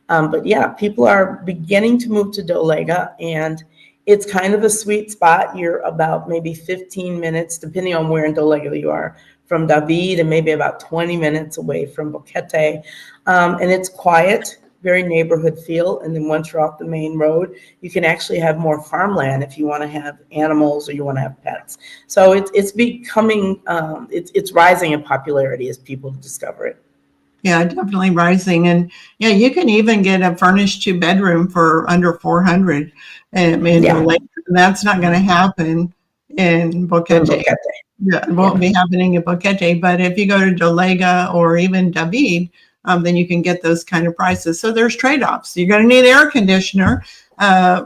Speaker 2: But yeah, people are beginning to move to Dolega, and it's kind of a sweet spot. You're about maybe 15 minutes, depending on where in Dolega you are, from David, and maybe about 20 minutes away from Boquete. And it's quiet, very neighborhood feel. And then once you're off the main road, you can actually have more farmland if you want to have animals or you want to have pets. So it's becoming, it's rising in popularity as people discover it.
Speaker 1: Yeah, definitely rising. And yeah, you can even get a furnished 2-bedroom for under 400. And that's not going to happen in Boquete. Yeah, it won't be happening in Boquete. But if you go to Dolega or even David, then you can get those kind of prices. So there's trade-offs. You're going to need air conditioner.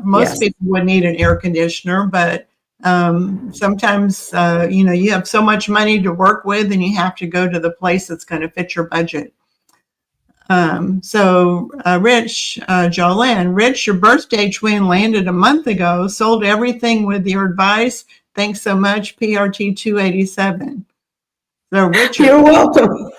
Speaker 1: Most people would need an air conditioner, but sometimes, you have so much money to work with and you have to go to the place that's going to fit your budget. Rich, Jolyn, Rich, your birthday twin landed a month ago, sold everything with your advice. Thanks so much, PRT 287. So Richard,
Speaker 2: you're welcome.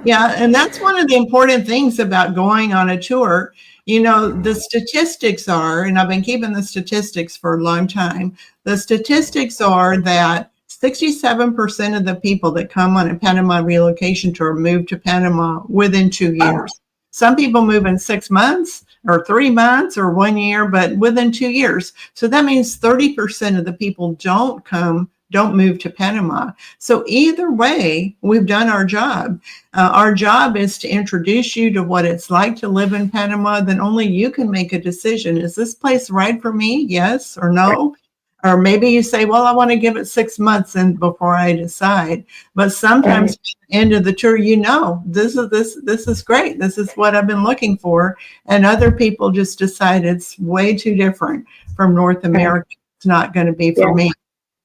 Speaker 1: Yeah, and that's one of the important things about going on a tour. The statistics are, and I've been keeping the statistics for a long time, the statistics are that 67% of the people that come on a Panama relocation tour move to Panama within 2 years. Some people move in 6 months or 3 months or 1 year, but within 2 years. So that means 30% of the people don't move to Panama. So either way, we've done our job. Our job is to introduce you to what it's like to live in Panama. Then only you can make a decision. Is this place right for me? Yes or no? Or maybe you say, well, I want to give it 6 months and before I decide. But sometimes at the end of the tour, this is great. This is what I've been looking for. And other people just decide it's way too different from North America. It's not going to be for me.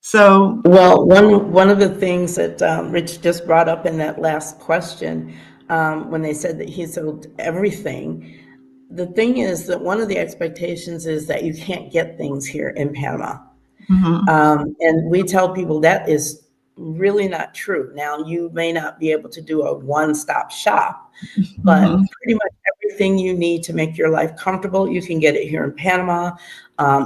Speaker 1: So,
Speaker 2: well, one of the things that Rich just brought up in that last question, when they said that he sold everything, the thing is that one of the expectations is that you can't get things here in Panama. And we tell people that is really not true. Now, you may not be able to do a one-stop shop, but pretty much everything you need to make your life comfortable, you can get it here in Panama.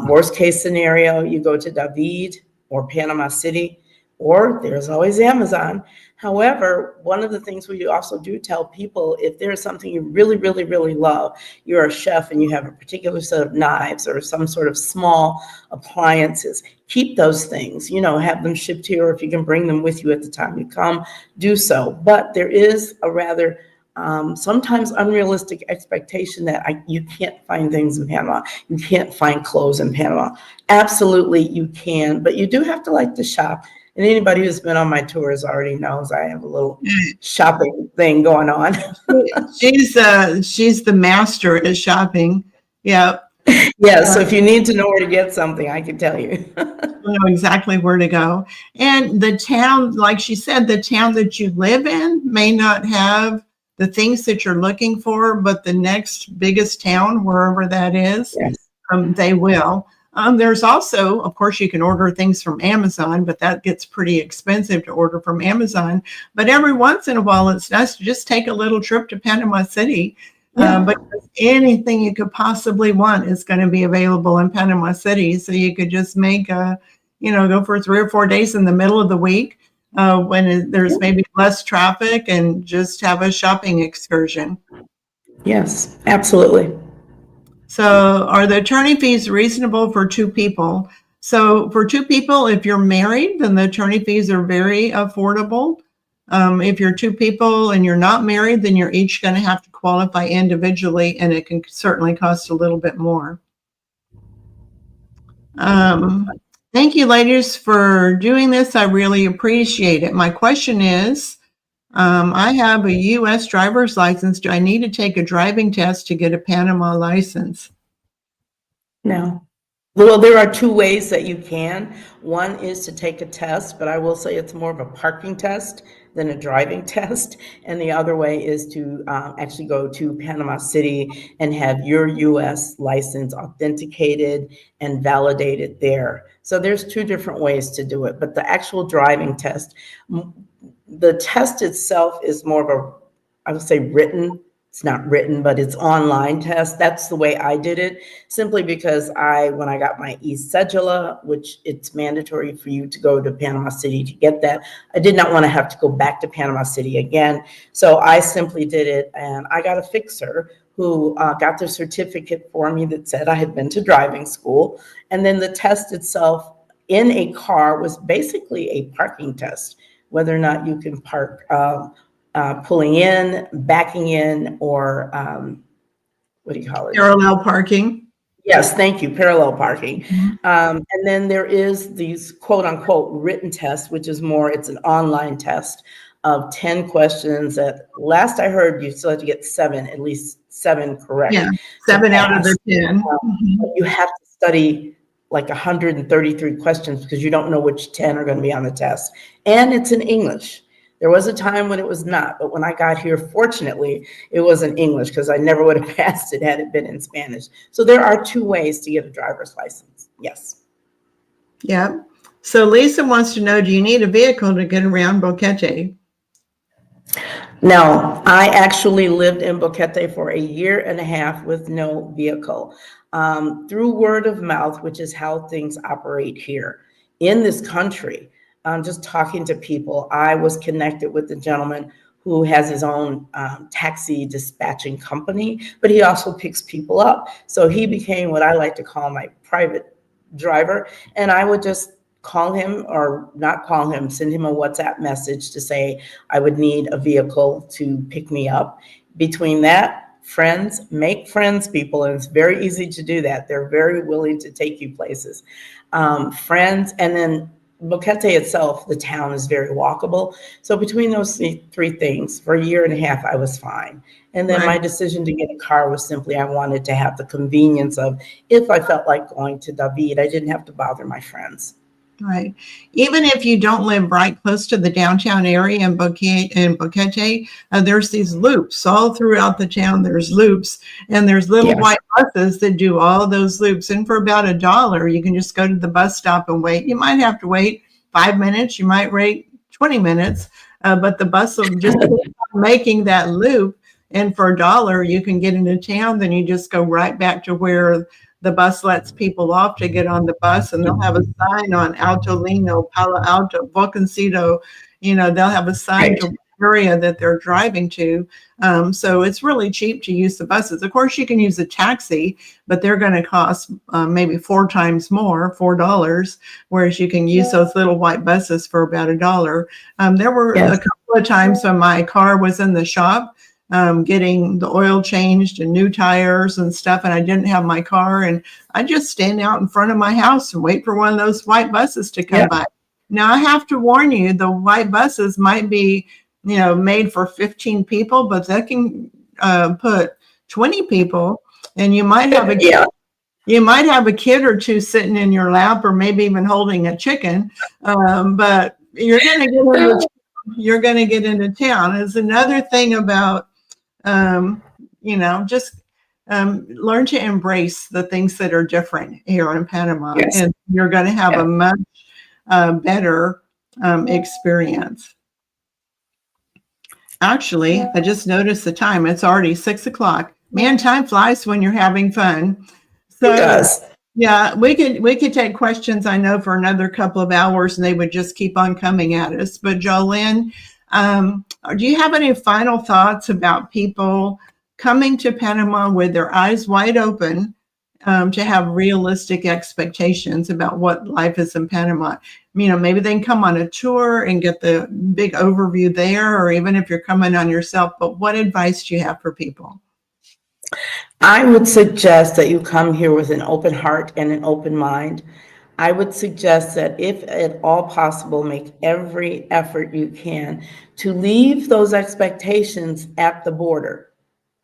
Speaker 2: Worst case scenario, you go to David or Panama City, or there's always Amazon. However, one of the things we also do tell people, if there's something you really, really, really love, you're a chef and you have a particular set of knives or some sort of small appliances, keep those things, have them shipped here, or if you can bring them with you at the time you come, do so. But there is a rather sometimes unrealistic expectation that you can't find things in Panama. You can't find clothes in Panama. Absolutely, you can, but you do have to like to shop. And anybody who's been on my tours already knows I have a little shopping thing going on.
Speaker 1: She's the master at shopping. Yeah.
Speaker 2: Yeah. So if you need to know where to get something, I can tell you.
Speaker 1: You know exactly where to go. And the town, like she said, the town that you live in may not have the things that you're looking for, but the next biggest town, wherever that is, they will. There's also, of course, you can order things from Amazon, but that gets pretty expensive to order from Amazon. But every once in a while, it's nice to just take a little trip to Panama City. Because anything you could possibly want is going to be available in Panama City. So you could just make go for 3 or 4 days in the middle of the week. when there's maybe less traffic, and just have a shopping excursion.
Speaker 2: Yes, absolutely.
Speaker 1: So are the attorney fees reasonable for two people? So for two people, if you're married, then the attorney fees are very affordable. If you're two people and you're not married, then you're each going to have to qualify individually, and it can certainly cost a little bit more. Thank you, ladies, for doing this. I really appreciate it. My question is, I have a U.S. driver's license. Do I need to take a driving test to get a Panama license?
Speaker 2: No. Well, there are two ways that you can. One is to take a test, but I will say it's more of a parking test than a driving test. And the other way is to actually go to Panama City and have your U.S. license authenticated and validated there. So there's two different ways to do it. But the actual driving test, the test itself is more of a, I would say, written. It's not written, but it's online test. That's the way I did it, simply because when I got my e-cedula, which it's mandatory for you to go to Panama City to get that, I did not want to have to go back to Panama City again. So I simply did it, and I got a fixer who got the certificate for me that said I had been to driving school. And then the test itself in a car was basically a parking test, whether or not you can park pulling in, backing in, or what do you call it?
Speaker 1: Parallel parking.
Speaker 2: Yes, thank you, parallel parking. And then there is these quote unquote written tests, which is more, it's an online test of 10 questions that last I heard, you still have to get at least seven correct.
Speaker 1: Yeah, 7 out of the 10.
Speaker 2: You have to study like 133 questions because you don't know which 10 are going to be on the test. And it's in English. There was a time when it was not, but when I got here, fortunately, it was in English because I never would have passed it had it been in Spanish. So there are two ways to get a driver's license. Yes.
Speaker 1: Yeah. So Lisa wants to know, do you need a vehicle to get around Boquete?
Speaker 2: No, I actually lived in Boquete for a year and a half with no vehicle. Through word of mouth, which is how things operate here in this country. Just talking to people, I was connected with a gentleman who has his own taxi dispatching company, but he also picks people up. So he became what I like to call my private driver. And I would just call him, or not call him, send him a WhatsApp message to say I would need a vehicle to pick me up. Between that, friends, make friends, people, and it's very easy to do that. They're very willing to take you places. Friends, and then Boquete itself, the town is very walkable. So between those three things, for a year and a half, I was fine. And then my decision to get a car was simply, I wanted to have the convenience of, if I felt like going to David, I didn't have to bother my friends.
Speaker 1: Right. Even if you don't live right close to the downtown area in Boquete, there's these loops all throughout the town. There's loops, and there's little white buses that do all those loops. And for about $1, you can just go to the bus stop and wait. You might have to wait 5 minutes. You might wait 20 minutes, but the bus will just keep on making that loop. And for $1, you can get into town. Then you just go right back to where the bus lets people off to get on the bus, and they'll have a sign on Alto Lino, Palo Alto, Bocancito. They'll have a sign to the area that they're driving to. So it's really cheap to use the buses. Of course, you can use a taxi, but they're going to cost maybe 4 times more, $4, whereas you can use those little white buses for about $1. There were a couple of times when my car was in the shop, getting the oil changed and new tires and stuff, and I didn't have my car, and I just stand out in front of my house and wait for one of those white buses to come by. Now, I have to warn you, the white buses might be, made for 15 people, but they can put 20 people, and you might have a kid or two sitting in your lap, or maybe even holding a chicken, but you're going to get into town. Is another thing about just learn to embrace the things that are different here in Panama, and you're going to have a much better experience. Actually, I just noticed the time. It's already 6 o'clock. Man, time flies when you're having fun. So,
Speaker 2: it does.
Speaker 1: Yeah, we could take questions, I know, for another couple of hours, and they would just keep on coming at us. But Jolyn, do you have any final thoughts about people coming to Panama with their eyes wide open, to have realistic expectations about what life is in Panama? You know, maybe they can come on a tour and get the big overview there, or even if you're coming on yourself. But what advice do you have for people?
Speaker 2: I would suggest that you come here with an open heart and an open mind. I would suggest that if at all possible, make every effort you can to leave those expectations at the border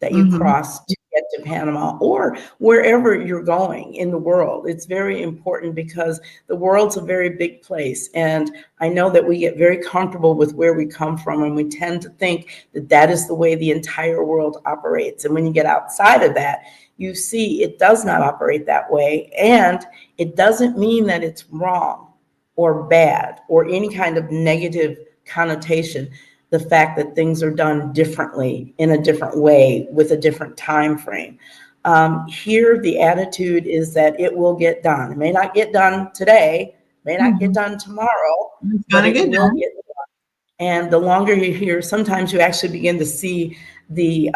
Speaker 2: that you
Speaker 1: Hmm.
Speaker 2: cross to get to Panama or wherever you're going in the world. It's very important because the world's a very big place. And I know that we get very comfortable with where we come from, and we tend to think that that is the way the entire world operates. And when you get outside of that, you see it does not operate that way. And it doesn't mean that it's wrong or bad or any kind of negative connotation, the fact that things are done differently in a different way with a different time frame. Here, the attitude is that it will get done. It may not get done today, may not get
Speaker 1: Hmm.
Speaker 2: done tomorrow,
Speaker 1: It's
Speaker 2: but
Speaker 1: gonna
Speaker 2: it
Speaker 1: get
Speaker 2: will
Speaker 1: done.
Speaker 2: get done. And the longer you're here, sometimes you actually begin to see the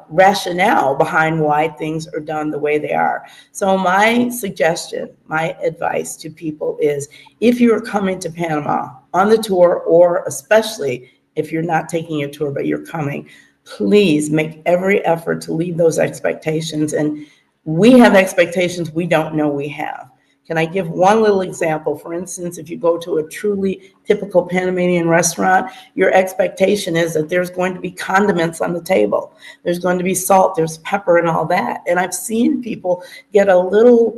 Speaker 2: rationale behind why things are done the way they are. So my suggestion, my advice to people is, if you're coming to Panama on the tour, or especially if you're not taking a tour but you're coming, please make every effort to leave those expectations. And we have expectations we don't know we have. Can I give one little example? For instance, if you go to a truly typical Panamanian restaurant, your expectation is that there's going to be condiments on the table. There's going to be salt, there's pepper and all that. And I've seen people get a little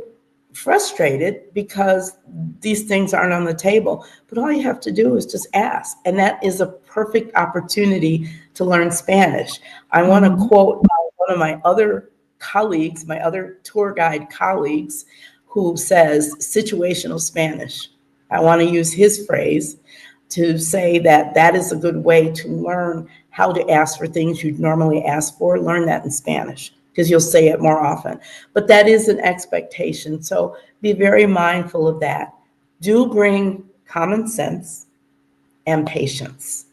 Speaker 2: frustrated because these things aren't on the table. But all you have to do is just ask. And that is a perfect opportunity to learn Spanish. I want to
Speaker 1: Mhm.
Speaker 2: quote one of my other colleagues, my other tour guide colleagues, who says situational Spanish. I want to use his phrase to say that that is a good way to learn how to ask for things you'd normally ask for. Learn that in Spanish because you'll say it more often. But that is an expectation. So be very mindful of that. Do bring common sense and patience.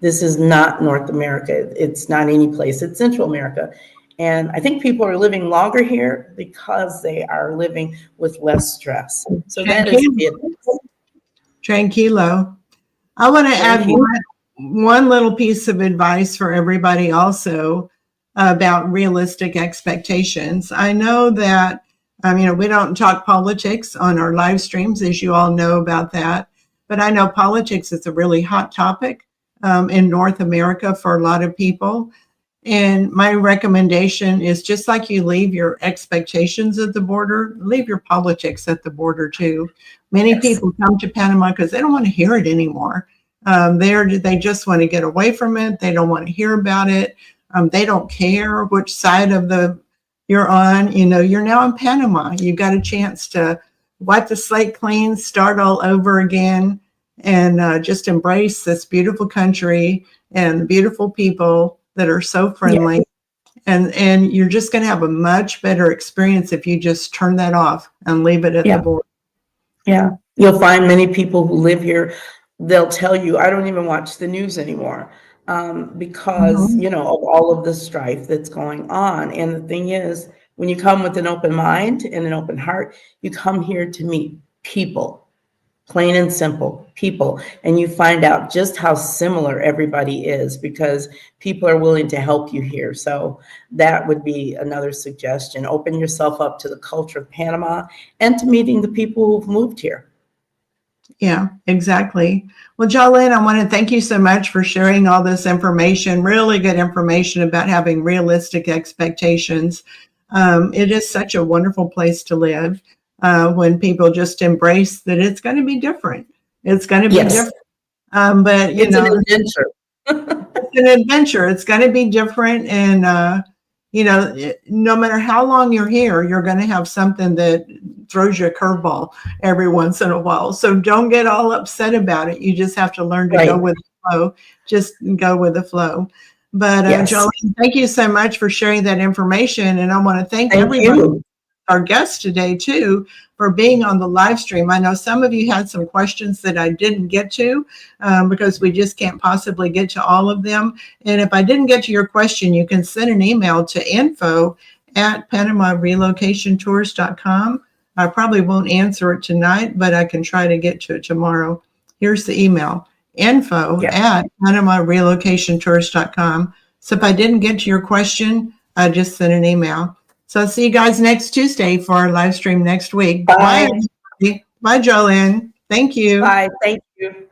Speaker 2: This is not North America. It's not any place. It's Central America. And I think people are living longer here because they are living with less stress. So that is
Speaker 1: Tranquilo.
Speaker 2: it.
Speaker 1: Tranquilo. I want to add
Speaker 2: Thank you.
Speaker 1: one little piece of advice for everybody also about realistic expectations. I know that, you know, we don't talk politics on our live streams, as you all know about that. But I know politics is a really hot topic in North America for a lot of people. And my recommendation is, just like you leave your expectations at the border, leave your politics at the border too. Many
Speaker 2: Yes.
Speaker 1: people come to Panama because they don't want to hear it anymore. They just want to get away from it. They don't want to hear about it. They don't care which side of the you're on. You know, you're now in Panama. You've got a chance to wipe the slate clean, start all over again, and just embrace this beautiful country and the beautiful people that are so
Speaker 2: Yeah.
Speaker 1: friendly. And you're just going to have a much better experience if you just turn that off and leave it at the
Speaker 2: Yeah.
Speaker 1: border.
Speaker 2: Yeah. You'll find many people who live here, they'll tell you, I don't even watch the news anymore, because,
Speaker 1: Mhm.
Speaker 2: you know, of all of the strife that's going on. And the thing is, when you come with an open mind and an open heart, you come here to meet people, plain and simple people, and you find out just how similar everybody is because people are willing to help you here. So that would be another suggestion. Open yourself up to the culture of Panama and to meeting the people who've moved here.
Speaker 1: Yeah, exactly. Well, Jolyn, I want to thank you so much for sharing all this information, really good information about having realistic expectations. It is such a wonderful place to live when people just embrace that it's going to be different. It's going to be
Speaker 2: Yes,
Speaker 1: different. But, you
Speaker 2: it's an
Speaker 1: know,
Speaker 2: adventure.
Speaker 1: it's an adventure. It's going to be different. And, you know, no matter how long you're here, you're going to have something that throws you a curveball every once in a while. So don't get all upset about it. You just have to learn to go
Speaker 2: Right.
Speaker 1: with the flow. Just go with the flow. But
Speaker 2: Yes.
Speaker 1: Jolene, thank you so much for sharing that information. And I want to thank
Speaker 2: Thank
Speaker 1: everybody
Speaker 2: you.
Speaker 1: our guests today too for being on the live stream. I know some of you had some questions that I didn't get to because we just can't possibly get to all of them. And if I didn't get to your question, you can send an email to info@PanamaRelocationTours.com. I probably won't answer it tonight, but I can try to get to it tomorrow. Here's the email, info@PanamaRelocationTours.com. So if I didn't get to your question, I just sent an email. So I'll see you guys next Tuesday for our live stream next week.
Speaker 2: Bye.
Speaker 1: Bye, everybody. Bye, Jolyn. Thank you.
Speaker 2: Bye. Thank you.